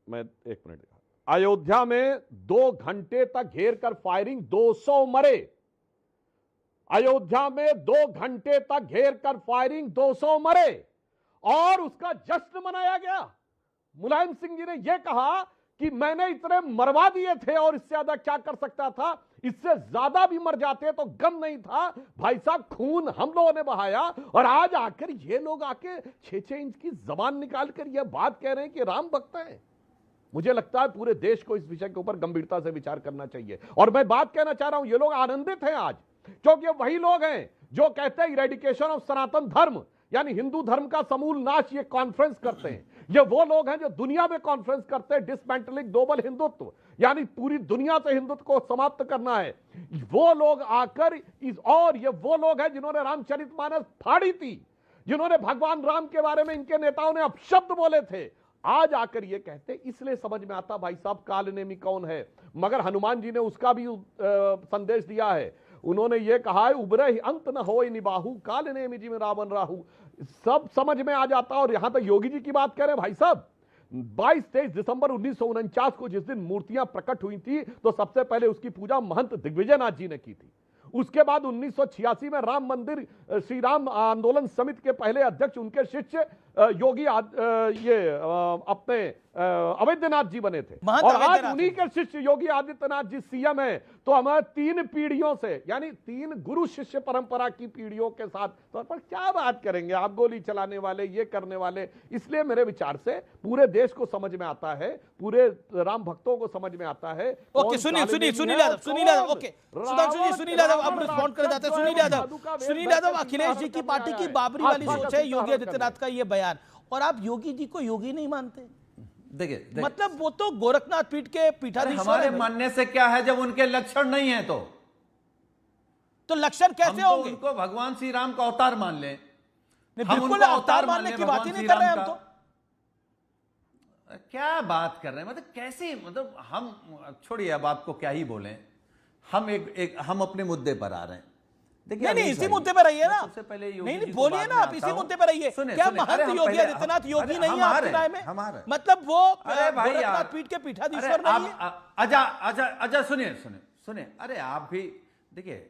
मैं 1 मिनट, अयोध्या में 2 घंटे तक घेर कर फायरिंग, 200 मरे। अयोध्या में 2 घंटे तक घेर कर फायरिंग, 200 मरे और उसका जश्न मनाया गया। मुलायम सिंह जी ने यह कहा कि मैंने इतने मरवा दिए थे और इससे ज्यादा क्या कर सकता था, इससे ज्यादा भी मर जाते तो गम नहीं था। भाई साहब, खून हम लोगों ने बहाया और आज आकर ये लोग आके 6-6 इंच की जबान निकाल कर यह बात कह रहे हैं कि राम भक्त है। मुझे लगता है पूरे देश को इस विषय के ऊपर गंभीरता से विचार करना चाहिए। और मैं बात कहना चाह रहा हूं, ये लोग आनंदित हैं आज, क्योंकि वही लोग हैं जो कहते हैं इरेडिकेशन ऑफ सनातन धर्म, यानी हिंदू धर्म का समूल नाश, ये कॉन्फ्रेंस करते हैं। ये वो लोग हैं जो दुनिया में कॉन्फ्रेंस करते हैं डिसमेंटलिंग ग्लोबल हिंदुत्व, यानी पूरी दुनिया से हिंदुत्व को समाप्त करना है। वो लोग आकर और ये वो लोग हैं जिन्होंने रामचरितमानस फाड़ी थी, जिन्होंने भगवान राम के बारे में इनके नेताओं ने अपशब्द बोले थे, आज आकर ये कहते। इसलिए समझ में आता भाई साहब कालनेमी कौन है। मगर हनुमान जी ने उसका भी संदेश दिया है। उन्होंने ये कहा है, उबरे ही अंत न होय निबाहु, कालनेमी जी में रावण राहु। सब समझ में आ जाता। और यहां तक योगी जी की बात करें भाई साहब, 22-23 दिसंबर 1949 को जिस दिन मूर्तियां प्रकट हुई थी, तो सबसे पहले उसकी पूजा महंत दिग्विजयनाथ जी ने की थी। उसके बाद 1986 में राम मंदिर श्री राम आंदोलन समिति के पहले अध्यक्ष उनके शिष्य योगी अपने अवैधनाथ जी बने थे, और आज उन्हीं के शिष्य योगी आदित्यनाथ जी सीएम है। तो हमारे 3 पीढ़ियों से, यानी 3 गुरु शिष्य परंपरा की पीढ़ियों के साथ तो पर क्या बात करेंगे आप, गोली चलाने वाले, ये करने वाले। इसलिए मेरे विचार से पूरे देश को समझ में आता है, पूरे राम भक्तों को समझ में आता है। ओके, सुनील यादव, ओके सुधांशु जी, सुनील यादव अब रिस्पॉन्ड कर जाते हैं। सुनील यादव, अखिलेश जी की पार्टी की बाबरी वाली सोच है, योगी आदित्यनाथ का ये बयान, और आप योगी जी को योगी नहीं मानते। देखिए, मतलब वो तो गोरखनाथ पीठ के पीठाधीश्वर हमारे हैं। मानने से क्या है जब उनके लक्षण नहीं है तो लक्षण कैसे हम होंगे? तो उनको भगवान श्री राम का अवतार मान लें। बिल्कुल अवतार मानने की बात ही नहीं कर रहे हम तो। क्या बात कर रहे हैं, मतलब कैसे, मतलब हम छोड़िए, अब आपको क्या ही बोलें। हम हम अपने मुद्दे पर आ रहे हैं। देखिए, नहीं, इसी मुद्दे पर रहिए ना। सबसे पहले नहीं, बोलिए ना आप, इसी मुद्दे पर रहिए। क्या महंत योगी आदित्यनाथ योगी नहीं है आपकी राय में? मतलब वो गोरखनाथ पीठ के पीठाधीश्वर नहीं है? अच्छा सुनिए, अरे आप भी देखिए,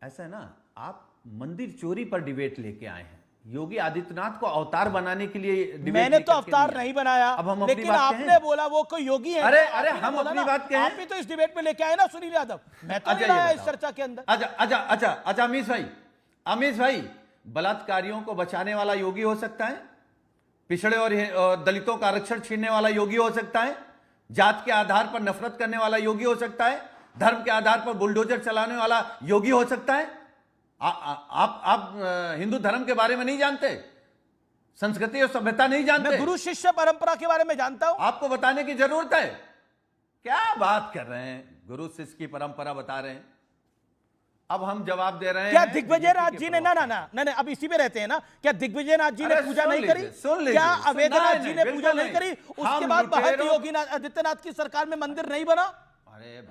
ऐसा है ना, आप मंदिर चोरी पर डिबेट लेके आए हैं। योगी आदित्यनाथ को अवतार बनाने के लिए डिबेट मैंने तो अवतार नहीं बनाया, अब हम लेकिन आपने बोला वो कोई योगी है। अरे हम अपनी बात कहें, आप भी तो इस डिबेट में लेके आए ना सुनील यादव, मैं तो नहीं आया इस चर्चा के अंदर। अच्छा अमीश भाई, बलात्कारियों को बचाने वाला योगी हो सकता है, पिछड़े और दलितों का आरक्षण छीनने वाला योगी हो सकता है, जात के आधार पर नफरत करने वाला योगी हो सकता है, धर्म के आधार पर बुलडोजर चलाने वाला योगी हो सकता है। आप हिंदू धर्म के बारे में नहीं जानते, संस्कृति और सभ्यता नहीं जानते। मैं गुरु शिष्य परंपरा के बारे में जानता हूं। आपको बताने की जरूरत है? क्या बात कर रहे हैं, गुरु शिष्य की परंपरा बता रहे हैं। अब हम जवाब दे रहे हैं। क्या दिग्विजयनाथ जी ने ना अब इसी में रहते हैं ना, क्या दिग्विजयनाथ जी ने पूजा नहीं करी? क्या अवैधनाथ जी ने पूजा नहीं करी? उसके बाद भारतीय योगी आदित्यनाथ की सरकार में मंदिर नहीं बना?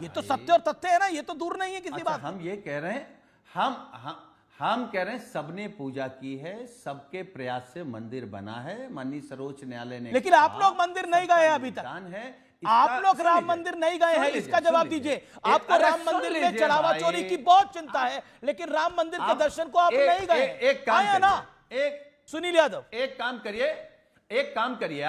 ये तो सत्य और तथ्य है ना, ये तो दूर नहीं है किसी बात। हम ये कह रहे हैं, हम कह रहे हैं सबने पूजा की है, सबके प्रयास से मंदिर बना है, माननीय सर्वोच्च न्यायालय ने। लेकिन आप लोग मंदिर नहीं गए अभी तक है। आप लोग राम मंदिर नहीं गए हैं, इसका जवाब दीजिए। आपको राम मंदिर में चढ़ावा चोरी की बहुत चिंता है, लेकिन राम मंदिर के दर्शन को आप नहीं गए। एक काम ना, सुनील यादव, एक काम करिए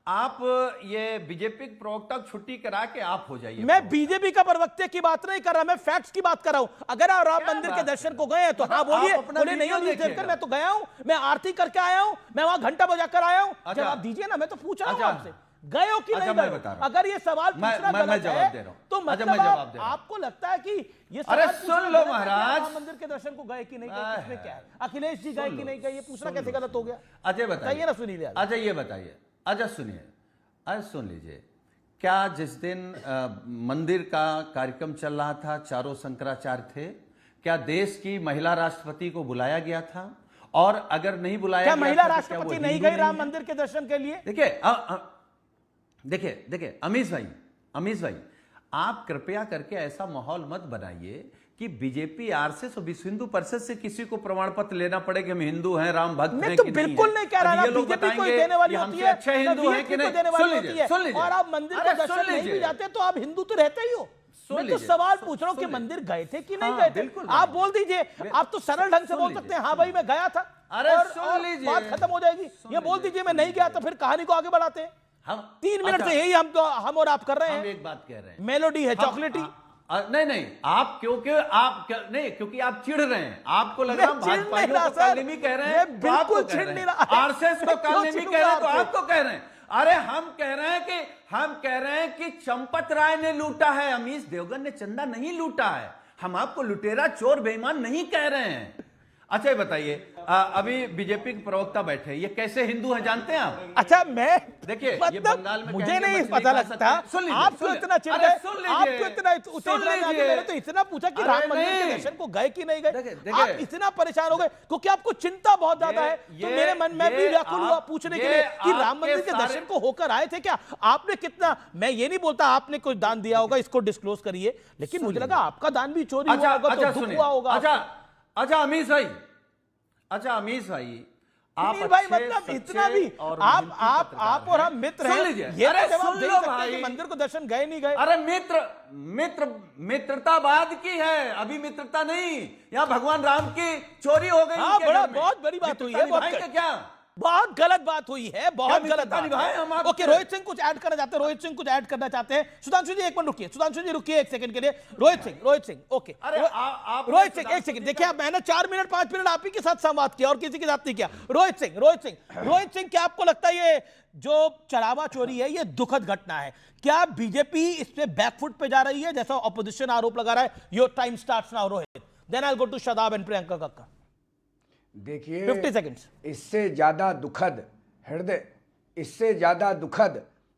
आप ये बीजेपी के प्रवक्ता को छुट्टी करा के आप हो जाइए। मैं बीजेपी का प्रवक्ता की बात नहीं कर रहा, मैं फैक्ट्स की बात कर रहा हूं। अगर आप राम मंदिर के दर्शन को गए हैं तो हाँ बोलिए, बोले नहीं हो, मैं तो गया हूं, मैं आरती करके आया हूं, मैं वहां घंटा बजा कर आया हूं। जवाब दीजिए ना, मैं तो पूछ रहा हूं आपसे। गए हो कि अच्छा, नहीं मैं गए? बता रहा हूं। अगर ये सवाल पूछना मैं गलत जवाब है दे रहा हूं। तो अच्छा, मतलब मैं जवाब दे रहा हूं। आपको लगता है कि ये अरे सवाल सुन पूछना लो गलत है कि महाराज। राम मंदिर के दर्शन को गए कि नहीं गए, इसमें क्या है? अखिलेश जी गए कि नहीं गए, ये पूछना कैसे गलत हो गया? अजय बताइए ना सुनील। अच्छा ये बताइए, अच्छा सुनिए, अरे सुन लीजिए, क्या जिस दिन मंदिर का कार्यक्रम चल रहा था, चारों शंकराचार्य थे, क्या देश की महिला राष्ट्रपति को बुलाया गया था? और अगर नहीं बुलाया क्या गया महिला था, तो क्या राष्ट्रपति वो नहीं हिंदू गई राम है? मंदिर के दर्शन के लिए? देखिए अमीश भाई, आप कृपया करके ऐसा माहौल मत बनाइए कि बीजेपी, आरएसएस और विश्व हिंदू परिषद से किसी को प्रमाण पत्र लेना पड़े कि हम हिंदू हैं, राम भक्त हैं तो कि बिल्कुल नहीं कह रहा, बीजेपी को देने वाली होती है, अच्छे हिंदू हैं कि नहीं। सुन लीजिए, और आप मंदिर के दर्शन नहीं भी जाते तो आप हिंदू तो रहते ही हो। मैं तो सवाल पूछ रहा हूँ कि मंदिर गए थे कि नहीं गए थे? आप बोल दीजिए, आप तो सरल ढंग से बोल सकते हैं, हाँ भाई मैं गया था, और बात खत्म हो जाएगी। ये बोल दीजिए मैं नहीं गया, तो फिर कहानी को आगे बढ़ाते हैं। हम 3 मिनट से यही हम और आप कर रहे हैं। हम एक बात कह रहे हैं, मेलोडी है, चॉकलेटी नहीं आप क्योंकि आप चिढ़ रहे हैं, आपको लग रहा है भाजपा को कालिमी कह रहे हैं, बिल्कुल चिढ़ नहीं रहा, आरएसएस को कालिमी कह रहे हैं तो आपको कह रहे हैं। अरे हम कह रहे हैं कि चंपत राय ने लूटा है, अमीश देवगन ने चंदा नहीं लूटा है। हम आपको लुटेरा, चोर, बेईमान नहीं कह रहे हैं। अच्छा ये बताइए, अभी बीजेपी के प्रवक्ता बैठे, ये कैसे हिंदू हैं जानते हैं आप? अच्छा मैं देखिए ये मतलब बंगाल में मुझे नहीं पता लगता, आप क्यों इतना चिढ़ गए, आप क्यों इतना मैंने तो इतना पूछा कि राम मंदिर के दर्शन को गए कि नहीं गए, आप इतना परेशान हो गए क्योंकि आपको चिंता बहुत ज्यादा है। तो मेरे मन में भी व्याकुल हुआ पूछने के लिए कि राम मंदिर के दर्शन को होकर आए थे क्या? आपने कितना, मैं ये नहीं बोलता आपने कुछ दान दिया होगा, इसको डिस्क्लोज करिए, लेकिन मुझे लगा आपका दान भी चोरी हुआ होगा तो दुख हुआ होगा। अच्छा अमीश भाई, आप भाई मतलब इतना भी आप और हम मित्र हैं, ये जवाब दे सकते हैं कि मंदिर को दर्शन गए नहीं गए? अरे मित्रतावाद की है, अभी मित्रता नहीं, यहाँ भगवान राम की चोरी हो गई। हाँ, बहुत बड़ी बात हुई है, बहुत गलत बात हुई है, बहुत गलत बात है। ओके, रोहित सिंह कुछ ऐड करना चाहते हैं, सुधांशु जी 1 मिनट रुकिए, सुधांशु जी रुकिए 1 सेकंड के लिए। रोहित सिंह ओके, रोहित सिंह 1 सेकंड देखिए, मैंने 4 मिनट 5 मिनट आप ही के साथ संवाद किया और किसी के साथ नहीं किया। रोहित सिंह क्या आपको लगता है ये जो चढ़ावा चोरी है ये दुखद घटना है? क्या बीजेपी इस पे बैकफुट पे जा रही है जैसा ऑपोजिशन आरोप लगा रहा है? Your time starts now Rohit, then I will go to Shadab and Priyanka Kakka. देखिए 50 सेकंड्स। इससे ज्यादा दुखद,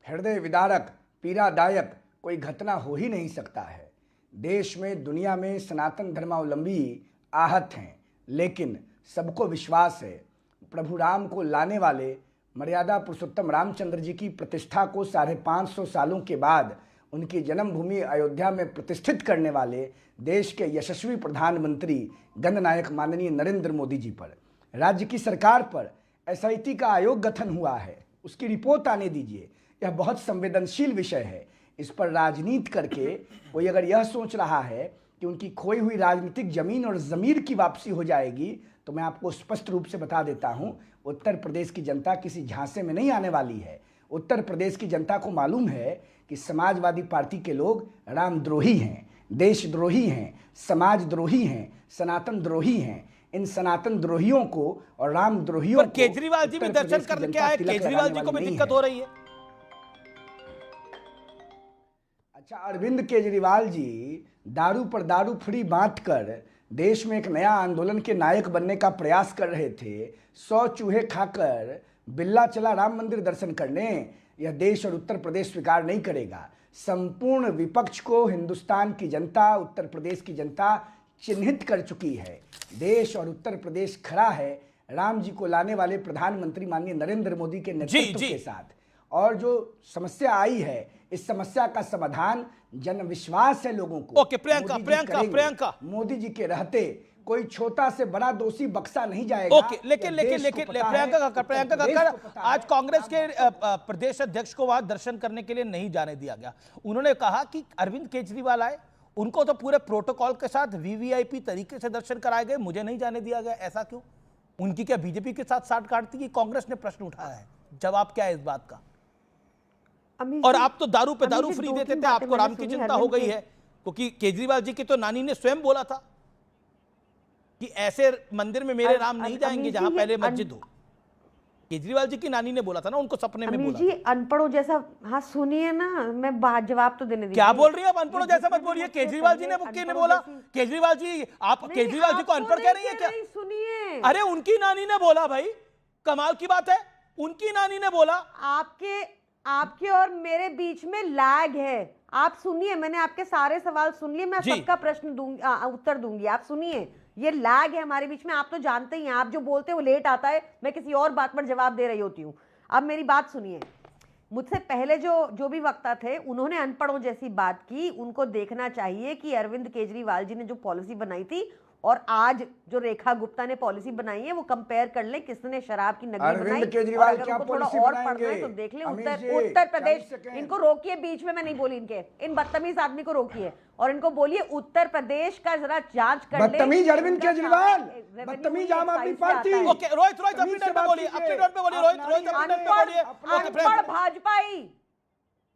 हृदय विदारक, पीड़ादायक कोई घटना हो ही नहीं सकता है। देश में, दुनिया में सनातन धर्मावलंबी आहत हैं, लेकिन सबको विश्वास है प्रभु राम को लाने वाले मर्यादा पुरुषोत्तम रामचंद्र जी की प्रतिष्ठा को 550 सालों के बाद उनकी जन्मभूमि अयोध्या में प्रतिष्ठित करने वाले देश के यशस्वी प्रधानमंत्री गणनायक माननीय नरेंद्र मोदी जी पर, राज्य की सरकार पर एसआईटी का आयोग गठन हुआ है, उसकी रिपोर्ट आने दीजिए। यह बहुत संवेदनशील विषय है, इस पर राजनीति करके कोई अगर यह सोच रहा है कि उनकी खोई हुई राजनीतिक जमीन और ज़मीर की वापसी हो जाएगी, तो मैं आपको स्पष्ट रूप से बता देता हूं, उत्तर प्रदेश की जनता किसी झांसे में नहीं आने वाली है। उत्तर प्रदेश की जनता को मालूम है कि समाजवादी पार्टी के लोग रामद्रोही हैं, देशद्रोही हैं, समाजद्रोही हैं, सनातन द्रोही हैं। इन सनातन द्रोहियों को और रामद्रोहियों को केजरीवाल जी भी दर्शन करने के आए, केजरीवाल जी को भी दिक्कत हो रही है। अच्छा, अरविंद केजरीवाल जी दारू पर दारू फ्री बांटकर देश में एक नया आंदोलन के नायक बनने का प्रयास कर रहे थे। 100 चूहे खाकर बिल्ला चला राम मंदिर दर्शन करने, यह देश और उत्तर प्रदेश स्वीकार नहीं करेगा। संपूर्ण विपक्ष को हिंदुस्तान की जनता, उत्तर प्रदेश की जनता चिन्हित कर चुकी है। देश और उत्तर प्रदेश खड़ा है राम जी को लाने वाले प्रधानमंत्री माननीय नरेंद्र मोदी के नेतृत्व के साथ। और जो समस्या आई है, इस समस्या का समाधान जन विश्वास है लोगों को। ओके, प्रियंका मोदी जी के रहते कोई छोटा से बड़ा दोषी बक्सा नहीं जाएगा। ओके, लेकिन प्रियंका आज कांग्रेस के प्रदेश अध्यक्ष को वहां दर्शन करने के लिए नहीं जाने दिया गया। उन्होंने कहा कि अरविंद केजरीवाल आए, उनको तो पूरे प्रोटोकॉल के साथ वीवीआईपी तरीके से दर्शन कराए गए, मुझे नहीं जाने दिया गया, ऐसा क्यों? उनकी क्या बीजेपी के साथ साठ काटती है? कांग्रेस ने प्रश्न उठाया है, जवाब क्या है इस बात का? और आप तो दारू पे दारू फ्री देते थे, आपको राम की चिंता हो गई है, क्योंकि केजरीवाल जी की तो नानी ने स्वयं बोला था कि ऐसे मंदिर में मेरे राम नहीं जाएंगे जहां पहले मस्जिद हो। केजरीवाल जी की नानी ने बोला था ना, उनको सपने में अमीर बोला जी था। अनपढ़ों जैसा, हाँ सुनिए ना, मैं जवाब तो देने दीजिए। क्या बोल रही है आप? अनपढ़ों जैसा मत बोलिए। केजरीवाल जी ने किसने बोला? केजरीवाल जी, आप केजरीवाल जी को अनपढ़ कह रही है क्या? सुनिए, अरे उनकी नानी ने बोला भाई, कमाल की बात है, उनकी नानी ने बोला। आपके और मेरे बीच में लैग है। आप सुनिए, मैंने आपके सारे सवाल सुन लिए, मैं सबका प्रश्न दूंगी, उत्तर दूंगी। आप सुनिए, ये लैग है हमारे बीच में, आप तो जानते ही हैं, आप जो बोलते हैं वो लेट आता है, मैं किसी और बात पर जवाब दे रही होती हूँ। अब मेरी बात सुनिए, मुझसे पहले जो भी वक्ता थे उन्होंने अनपढ़ों जैसी बात की। उनको देखना चाहिए कि अरविंद केजरीवाल जी ने जो पॉलिसी बनाई थी और आज जो रेखा गुप्ता ने पॉलिसी बनाई है वो कंपेयर कर ले, किसने शराब की नगरी बनाई। अरविंद केजरीवाल क्या पॉलिसी और बनाएंगे? पढ़ना है तो देख ले। उत्तर प्रदेश, इनको रोकिए, बीच में मैं नहीं बोली, इनके इन बदतमीज आदमी को रोकिए और इनको बोलिए उत्तर प्रदेश का जरा जांच कर ले। बदतमीज अरविंद केजरीवाल, बदतमीज आम आदमी पार्टी। ओके रोहित अपनी टर्न पे बोलिए, अपनी टर्न पे बोलिए रोहित अपनी टर्न पे बोलिए। अनपढ़ भाजपाई,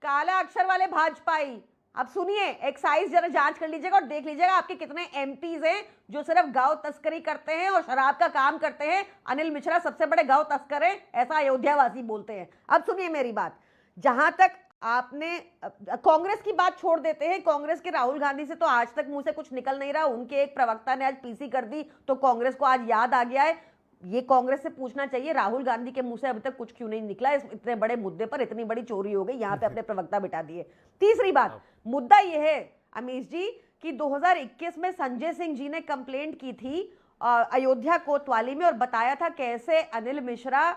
काला अक्षर वाले भाजपाई, अब सुनिए, एक्साइज जरा जांच कर लीजिएगा और देख लीजिएगा आपके कितने एमपीज हैं जो सिर्फ गांव तस्करी करते हैं और शराब का काम करते हैं। अनिल मिश्रा सबसे बड़े गांव तस्कर हैं, ऐसा अयोध्यावासी बोलते हैं। अब सुनिए मेरी बात, जहां तक आपने कांग्रेस की बात छोड़ देते हैं, कांग्रेस के राहुल गांधी से तो आज तक मुंह से कुछ निकल नहीं रहा। उनके एक प्रवक्ता ने आज पीसी कर दी तो कांग्रेस को आज याद आ गया है। ये कांग्रेस से पूछना चाहिए, राहुल गांधी के मुंह से अभी तक कुछ क्यों नहीं निकला? इतने बड़े मुद्दे पर इतनी बड़ी चोरी हो गई, यहाँ पे अपने प्रवक्ता बिठा दिए। तीसरी बात, मुद्दा यह है अमीश जी कि 2021 में संजय सिंह जी ने कंप्लेंट की थी अयोध्या कोतवाली में और बताया था कैसे अनिल मिश्रा,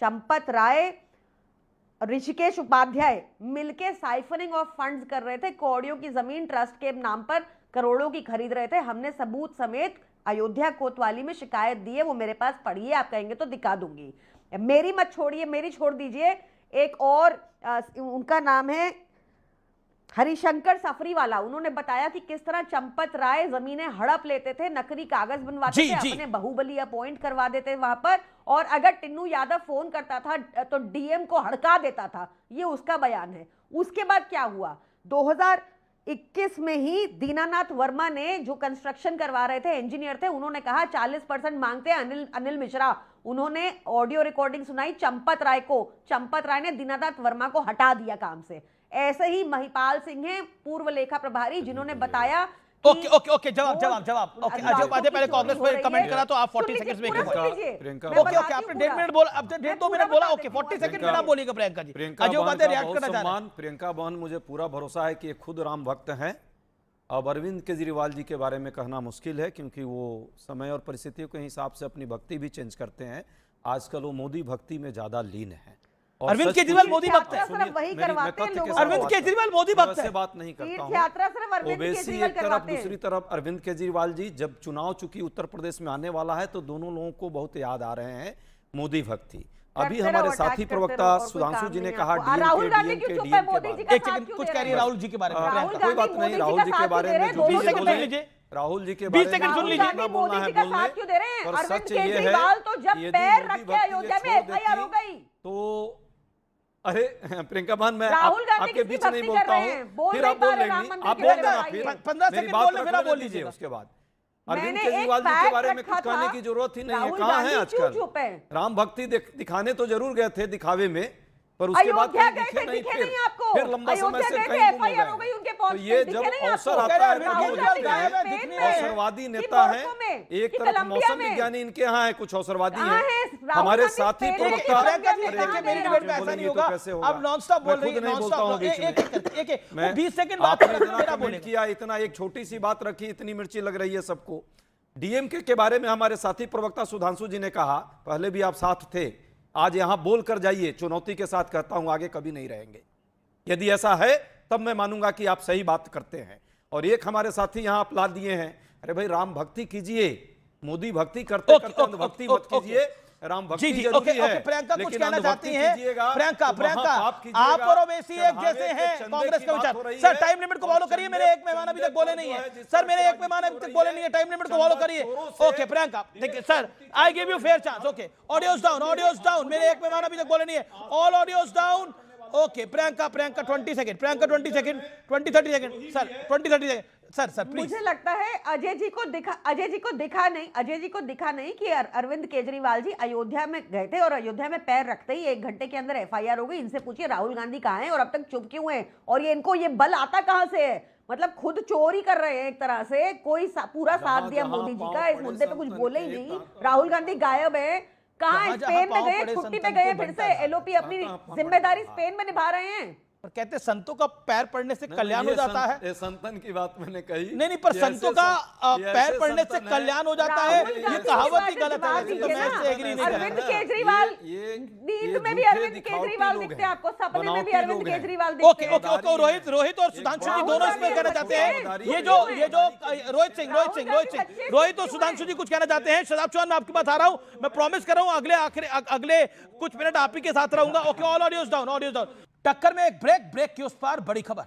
चंपत राय, ऋषिकेश उपाध्याय मिलके साइफनिंग ऑफ फंड्स कर रहे थे, कौड़ियों की जमीन ट्रस्ट के नाम पर करोड़ों की खरीद रहे थे। हमने सबूत समेत अयोध्या कोतवाली में शिकायत दी है, वो मेरे पास पड़ी है, आप कहेंगे तो दिखा दूंगी। मेरी मत छोड़िए, मेरी छोड़ दीजिए। एक और उनका नाम है हरिशंकर सफरीवाला, उन्होंने बताया कि किस तरह चंपत राय जमीनें हड़प लेते थे, नकली कागज बनवाते थे, अपने बाहुबली अपॉइंट करवा देते वहां पर, और अगर टिन्नू यादव फोन करता था तो डीएम को हड़का देता था। ये उसका बयान है। उसके बाद क्या हुआ, 2021 में ही दीनानाथ वर्मा ने, जो कंस्ट्रक्शन करवा रहे थे, इंजीनियर थे, उन्होंने कहा 40% मांगते हैं अनिल मिश्रा। उन्होंने ऑडियो रिकॉर्डिंग सुनाई चंपत राय को, चंपत राय ने दीनानाथ वर्मा को हटा दिया काम से। ऐसे ही महिपाल सिंह हैं, पूर्व लेखा प्रभारी, जिन्होंने बताया ओके जवाब ओके अजय पहले कांग्रेस पे कमेंट करा तो आप 40 सेकंड्स में ओके आपने 1.5 मिनट बोला, अब 1.5-2 मिनट बोला, ओके 40 सेकंड में आप बोलिएगा प्रियंका जी। अजय उपाध्याय रिएक्ट करना चाह रहे हैं। प्रियंका बहन, मुझे पूरा भरोसा है कि ये खुद राम भक्त हैं। अब अरविंद केजरीवाल जी के बारे में कहना मुश्किल है क्योंकि वो समय और परिस्थितियों के हिसाब से अपनी भक्ति भी चेंज करते हैं। आजकल वो मोदी भक्ति में ज्यादा लीन है। अरविंद केजरीवाल मोदी भक्त है, वही करवाते हैं लोग। अरविंद केजरीवाल मोदी भक्त है, बात नहीं करता हूं। यात्रा सिर्फ अरविंद केजरीवाल करवाते हैं। दूसरी तरफ अरविंद केजरीवाल जी, जब चुनाव चूंकि उत्तर प्रदेश में आने वाला है तो दोनों लोगों को बहुत याद आ रहे हैं मोदी भक्ति। अभी हमारे साथी प्रवक्ता सुधांशु जी ने कहा राहुल गांधी क्यों चुप है? मोदी जी का साथ क्यों कुछ कह रही है राहुल जी के बारे में? कोई बात नहीं, राहुल जी के बारे में जो भी बोले, राहुल जी के बारे में जितना बोलना है बोल लें, पर सच ये है तो जब पैर रखे अयोध्या में एफआईआर हो गई तो अरे प्रियंका बहन, मैं आपके बीच नहीं बोलता हूँ, फिर आप बोल लेंगी, आप बोल देना, फिर 15 सेकंड बोलने फिर आप बोल लीजिए। उसके बाद अरविंद केजरीवाल जी के बारे में कुछ कहने की जरूरत ही नहीं है। कहाँ है आजकल? राम भक्ति दिखाने तो जरूर गए थे दिखावे में, पर उसके बाद कहीं दिखे नहीं, फिर लंबा समय से कहीं गुम हो गए। तो ये जब अवसर आता है अवसरवादी नेता है, एक तरफ मौसम विज्ञानी इनके यहाँ है, कुछ अवसरवादी है, हमारे साथी प्रवक्ता। मेरी डिबेट में ऐसा नहीं होगा, अब नॉन स्टॉप बोल रही है, नॉन स्टॉप एक 20 सेकंड बात किया, इतना एक छोटी सी बात रखी, इतनी मिर्ची लग रही है सबको। डीएमके के बारे में हमारे साथी प्रवक्ता सुधांशु जी ने कहा, पहले भी आप साथ थे, आज यहां बोल कर जाइए, चुनौती के साथ कहता हूं, आगे कभी नहीं रहेंगे। यदि ऐसा है तब मैं मानूंगा कि आप सही बात करते हैं। और एक हमारे साथी यहां अपला दिए हैं, अरे भाई राम भक्ति कीजिए, मोदी भक्ति करते करते अंधभक्ति मत कीजिए, राम भक्ति जरूरी है। प्रियंका कुछ कहना चाहती हैं? प्रियंका आप और ओवैसी एक जैसे हैं, कांग्रेस का विचार। सर टाइम लिमिट को फॉलो करिए, मेरे एक मेहमान अभी तक बोले नहीं है। सर मेरे एक मेहमान अभी तक बोले नहीं है, टाइम लिमिट को फॉलो करिए। ओके प्रियंका, देखिए sir, I give you fair chance. Okay audios down, मेरे एक मेहमान अभी तक बोले नहीं है, all audios down. Okay Priyanka 20 second, Priyanka 20 second, 20-30 second, sir 20-30 second. Sir please. मुझे लगता है अजय जी को दिखा नहीं कि अरविंद केजरीवाल जी अयोध्या में गए थे और अयोध्या में पैर रखते ही 1 घंटे के अंदर एफआईआर हो गई। इनसे पूछिए राहुल गांधी कहाँ हैं और अब तक चुप क्यों हैं, और ये इनको ये बल आता कहाँ से है? मतलब खुद चोरी कर रहे हैं एक तरह से। कोई पूरा साथ दिया मोदी जी का, इस मुद्दे पे कुछ बोले ही नहीं। राहुल गांधी गायब है, कहाँ? स्पेन में गए, छुट्टी पे गए, फिर से एलओपी अपनी जिम्मेदारी स्पेन में निभा रहे हैं। और कहते हैं संतों का पैर पड़ने से कल्याण हो जाता है। ये संतन की बात मैंने कही नहीं, पर संतों का पैर पड़ने से कल्याण हो जाता है, ये कहावत ही गलत है। तो मैं इससे एग्री नहीं अरविंद केजरीवाल, नींद में भी अरविंद केजरीवाल दिखते हैं आपको, सपने में भी अरविंद केजरीवाल दिखते हैं। ओके, रोहित और सुधांशु जी दोनों इसमें कहना चाहते हैं। ये जो रोहित सिंह और सुधांशु जी कुछ कहना चाहते हैं। शदाब चौहान, मैं आपके पास आ रहा हूं, मैं प्रॉमिस कर रहा हूं अगले कुछ मिनट आप ही के साथ रहूंगा। Okay, all audios down. टक्कर में एक ब्रेक के उस पार बड़ी खबर।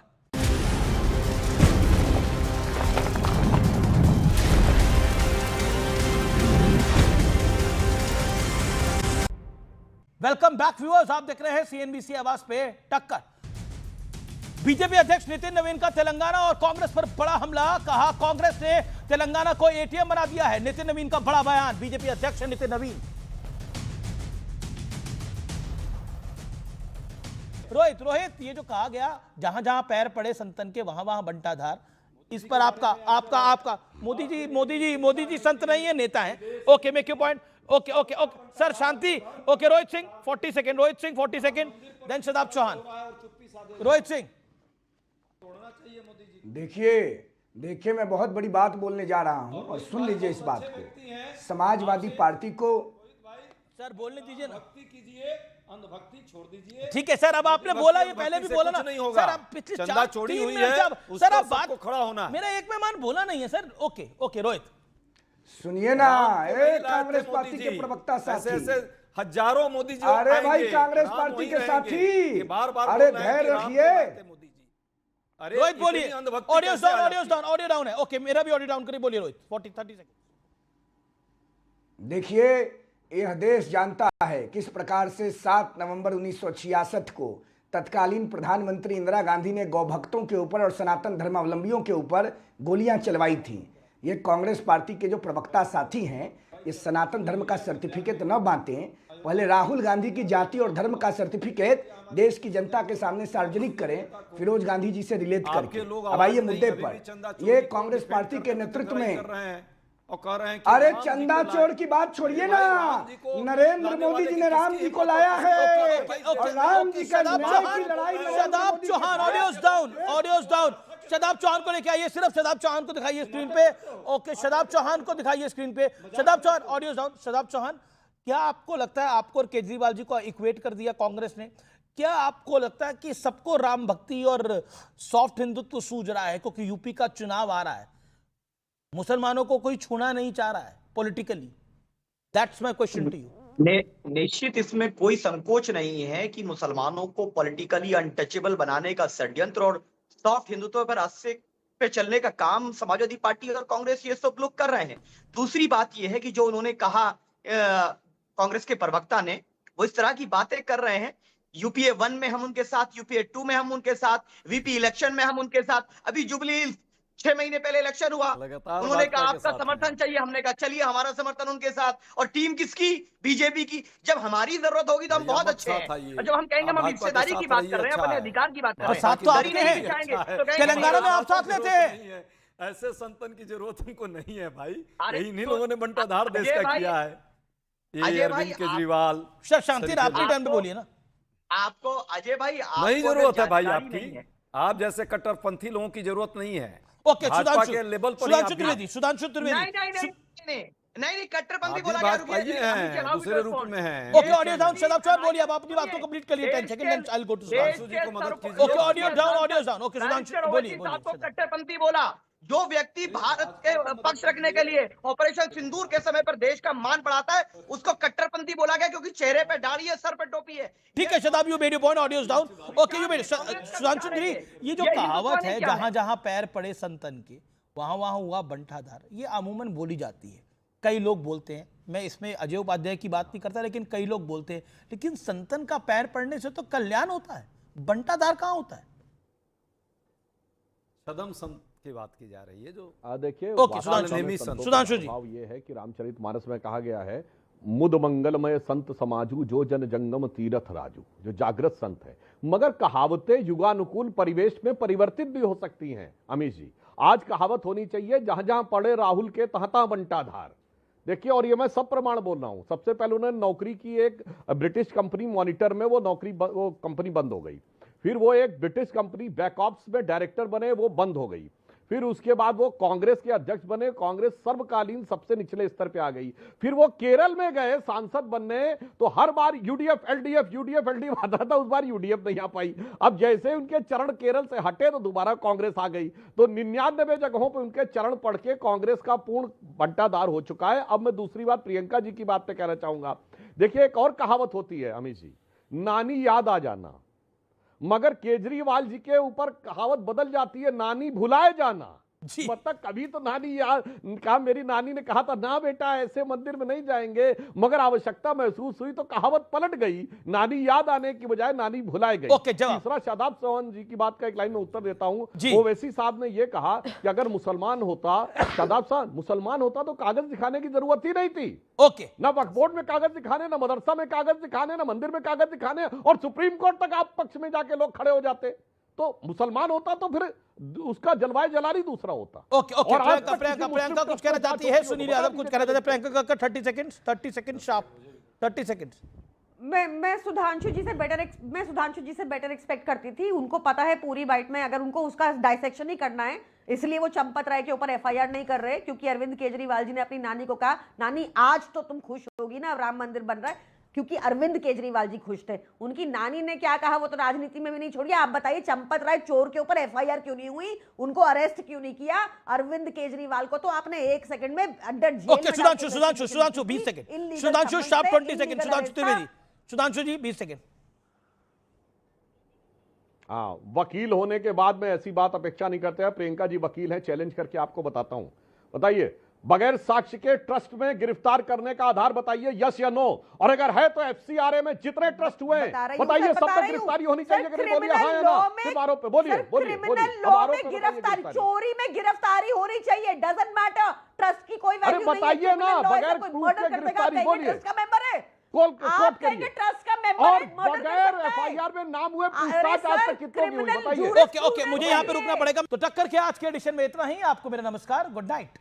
वेलकम बैक व्यूअर्स, आप देख रहे हैं सीएनबीसी आवाज पे टक्कर। बीजेपी अध्यक्ष नितिन नवीन का तेलंगाना और कांग्रेस पर बड़ा हमला। कहा कांग्रेस ने तेलंगाना को एटीएम बना दिया है। नितिन नवीन का बड़ा बयान। बीजेपी अध्यक्ष नितिन नवीन। रोहित, ये जो कहा गया जहां जहां पैर पड़े संतन के वहां वहां बंटाधार, इस पर आपका मोदी जी संत नहीं है, नेता है। Okay, make your point. Okay sir, शांति। Okay, Rohit Singh 40 second, then Shadab Chauhan. Rohit Singh, देखिए मैं बहुत बड़ी बात बोलने जा रहा हूं और सुन लीजिए इस बात को। समाजवादी पार्टी को सर बोलने दीजिए ना। अंधभक्ति छोड़ दीजिए। ठीक है सर, अब आपने बोला, ये पहले भी बोला ना सर। अब पिछले चंदा चोरी हुई है, सर आप बात को खड़ा होना। मेरा एक मेहमान बोला नहीं है सर। ओके रोहित सुनिए ना, कांग्रेस पार्टी के प्रवक्ता साथी, ऐसे हजारों मोदी जी। अरे भाई कांग्रेस पार्टी के साथी, अरे धैर्य रखिए। रोहित बोलिए। ऑडियो डाउन है। ओके, मेरा भी ऑडियो डाउन करिए। बोलिए रोहित, 30 सेकंड। देखिए, यह देश जानता है किस प्रकार से 7 नवंबर 1966 को तत्कालीन प्रधानमंत्री इंदिरा गांधी ने गौ भक्तों के ऊपर और सनातन धर्मावलंबियों के ऊपर गोलियां चलवाई थीं। ये कांग्रेस पार्टी के जो प्रवक्ता साथी हैं, ये सनातन धर्म का सर्टिफिकेट न बांटें, पहले राहुल गांधी की जाति और धर्म का सर्टिफिकेट देश की जनता के सामने सार्वजनिक करें, फिरोज गांधी जी से रिलेट करके। अब आइए मुद्दे पर। ये कांग्रेस पार्टी के नेतृत्व में और कह रहे हैं अरे चंदा चोर की बात छोड़िए ना, नरेंद्र मोदी जी ने राम जी को लाया है और राम जी का न्याय की लड़ाई। Shadab Chauhan, audios down. शदाब चौहान को लेके आइए, सिर्फ शदाब चौहान को दिखाइए स्क्रीन पे। ओके, शदाब चौहान को दिखाइए स्क्रीन पे। Shadab Chauhan, audios down. शदाब चौहान, क्या आपको लगता है, आपको और केजरीवाल जी को इक्वेट कर दिया कांग्रेस ने, क्या आपको लगता है कि सबको राम भक्ति और सॉफ्ट हिंदुत्व सूझ रहा है? क्योंकि यूपी का चुनाव आ रहा है, मुसलमानों को कोई छूना नहीं चाह रहा है politically. That's my question to you. निश्चित इसमें कोई संकोच नहीं है कि मुसलमानों को पॉलिटिकली अनटचेबल बनाने का षड्यंत्र और सॉफ्ट हिंदुत्व पर रास्ते पे चलने का काम समाजवादी पार्टी और कांग्रेस ये सब लोग कर रहे हैं। दूसरी बात यह है कि जो उन्होंने कहा कांग्रेस के प्रवक्ता ने, वो इस तरह की बातें कर रहे हैं। यूपीए 1 में हम उनके साथ, यूपीए 2 में हम उनके साथ, वीपी इलेक्शन में हम उनके साथ। अभी जुबली 6 महीने पहले इलेक्शन हुआ, उन्होंने कहा आपका समर्थन चाहिए, हमने कहा चलिए हमारा समर्थन उनके साथ। और टीम किसकी? बीजेपी की। जब हमारी जरूरत होगी तो हम बहुत अच्छे हैं, और जब हम कहेंगे हम हिस्सेदारी की बात कर रहे हैं, अपने अधिकार की बात कर रहे हैं, साथ तो आपके हैं, तेलंगाना में आप साथ लेते हैं। ऐसे संतन की जरूरत उनको नहीं है भाई, यही नहीं लोगों ने बंटाधार देश का किया है। ये अरविंद केजरीवाल, शांति आपके टाइम पे बोलिए ना। आपको अजय भाई नहीं जरूरत है भाई आपकी, आप जैसे कट्टरपंथी लोगों की जरूरत नहीं है। ओके, सुधांशु त्रिवेदी नहीं कट्टरपंथी बोला गया, दूसरे रूप में है। Okay, audio down. Shadab Chauhan बोलिए, अब अपनी बात को कंप्लीट करिए। 10 second, then I will go to Sudhanshu ji को मदद कीजिए। Okay, audio down. Okay, Sudhanshu बोलिए। आपको कट्टरपंथी बोला जो व्यक्ति भारत के पक्ष रखने के लिए ऑपरेशन सिंदूर के समय पर देश का मान बढ़ाता है, उसको कट्टरपंथी बोला गया, क्योंकि चेहरे पे दाढ़ी है, सर पे टोपी है। ठीक है Shadab, you made your point. Audios down. Okay, you made. Sudhanshu ji, ये जो कहावत है जहां जहां पैर पड़े संतन के वहां वहां हुआ बंटाधार, ये अमूमन बोली जाती है। कई लोग बोलते हैं, मैं इसमें अजय उपाध्याय की बात नहीं करता, लेकिन कई लोग बोलते हैं, लेकिन संतन का पैर पड़ने से तो कल्याण होता है, बंटाधार कहां होता है? सदम संत की बात की जा रही है जो देखिए ओके, सुधांशु जी, भाव ये है कि रामचरितमानस में कहा गया है, मुद मंगलमय संत समाजू जो जन जंगम तीरथ राजू, जो जागृत संत है। मगर कहावतें युगानुकूल परिवेश में परिवर्तित भी हो सकती हैं अमीश जी। आज कहावत होनी चाहिए, जहां जहां पड़े राहुल के तहां तहां बंटा धार। देखिए, और ये मैं सब प्रमाण बोल रहा हूं। सबसे पहले उन्होंने नौकरी की एक ब्रिटिश कंपनी मॉनिटर में, वो कंपनी बंद हो गई। फिर वो एक ब्रिटिश कंपनी बैकऑप्स में डायरेक्टर बने, वो बंद हो गई। फिर उसके बाद वो कांग्रेस के अध्यक्ष बने, कांग्रेस सर्वकालीन सबसे निचले स्तर पे आ गई। फिर वो केरल में गए सांसद बनने, तो हर बार यूडीएफ एलडीएफ आता था, उस बार यूडीएफ नहीं आ पाई। अब जैसे उनके चरण केरल से हटे तो दोबारा कांग्रेस आ गई। तो 99 जगहों पर उनके चरण पढ़ के कांग्रेस का पूर्ण बंटाधार हो चुका है। अब मैं दूसरी बात प्रियंका जी की बात पे कहना चाहूंगा। देखिए, एक और कहावत होती है अमित जी, नानी याद आ जाना। मगर केजरीवाल जी के ऊपर कहावत बदल जाती है, नानी भुलाए जाना। मतलब कभी तो नानी याद कहा, मेरी नानी ने कहा था ना बेटा ऐसे मंदिर में नहीं जाएंगे, मगर आवश्यकता महसूस हुई तो कहावत पलट गई, नानी याद आने की बजाय नानी भुलाए गई। तीसरा, शादाब चौहान जी की बात का एक लाइन में उत्तर देता हूं। ओवैसी साहब ने यह कहा कि अगर मुसलमान होता, शादाब साहब मुसलमान होता तो कागज दिखाने की जरूरत ही नहीं थी। ना वक्फ बोर्ड में कागज दिखाने, ना मदरसा में कागज दिखाने, ना मंदिर में कागज दिखाने, और सुप्रीम कोर्ट तक आप पक्ष में जाके लोग खड़े हो जाते। तो मुसलमान होता तो फिर उसका जलवायु जलाल ही दूसरा होता। ओके, प्रियंका कुछ कहना चाहती है, सुनील यादव कुछ कहना चाहते हैं। प्रियंका का 30 सेकंड शार्प, 30 सेकंड। मैं सुधांशु जी से बेटर एक्सपेक्ट करती थी। उनको पता है पूरी बाइट में, अगर उनको उसका डाइसेक्शन ही करना है, इसलिए वो चंपत राय के ऊपर एफआईआर नहीं कर रहे, क्योंकि अरविंद केजरीवाल जी ने अपनी नानी को कहा, नानी आज तो तुम खुश होगी ना, राम मंदिर बन रहा है, क्योंकि अरविंद केजरीवाल जी खुश थे। उनकी नानी ने क्या कहा वो तो राजनीति में भी नहीं छोड़ी। आप बताइए, चंपत राय चोर के ऊपर एफआईआर क्यों नहीं हुई, उनको अरेस्ट क्यों नहीं किया? अरविंद केजरीवाल को तो आपने 1 सेकंड में under jail. Okay, Sudhanshu 20 second, Sudhanshu sharp 20 second, Sudhanshu Trivedi, Sudhanshu ji 20 second. हाँ, वकील होने के बाद में ऐसी बात अपेक्षा नहीं करते हैं। प्रियंका जी वकील हैं, चैलेंज करके आपको बताता हूं। बताइए, बगैर साक्ष्य के ट्रस्ट में गिरफ्तार करने का आधार बताइए, यस या नो? और अगर है तो एफसीआरए में जितने ट्रस्ट हुए बताइए, सब पे गिरफ्तारी होनी चाहिए। बोलिए हाँ या ना, सिर्फ आरोप पे बोलिए। चोरी में गिरफ्तारी होनी चाहिए, डजंट मैटर ट्रस्ट की कोई वैल्यू नहीं है। बताइए ना, बगैर प्रूफ के गिरफ्तारी बोलिए। ट्रस्ट का मेंबर है, आप कहिए ट्रस्ट का मेंबर और बगैर एफआईआर में नाम हुए पूछताछ आज तक कितनों की हुई बताइए। ओके, मुझे यहाँ पे रुकना पड़ेगा। तो टक्कर के आज के एडिशन में इतना ही। आपको मेरा नमस्कार, गुड नाइट।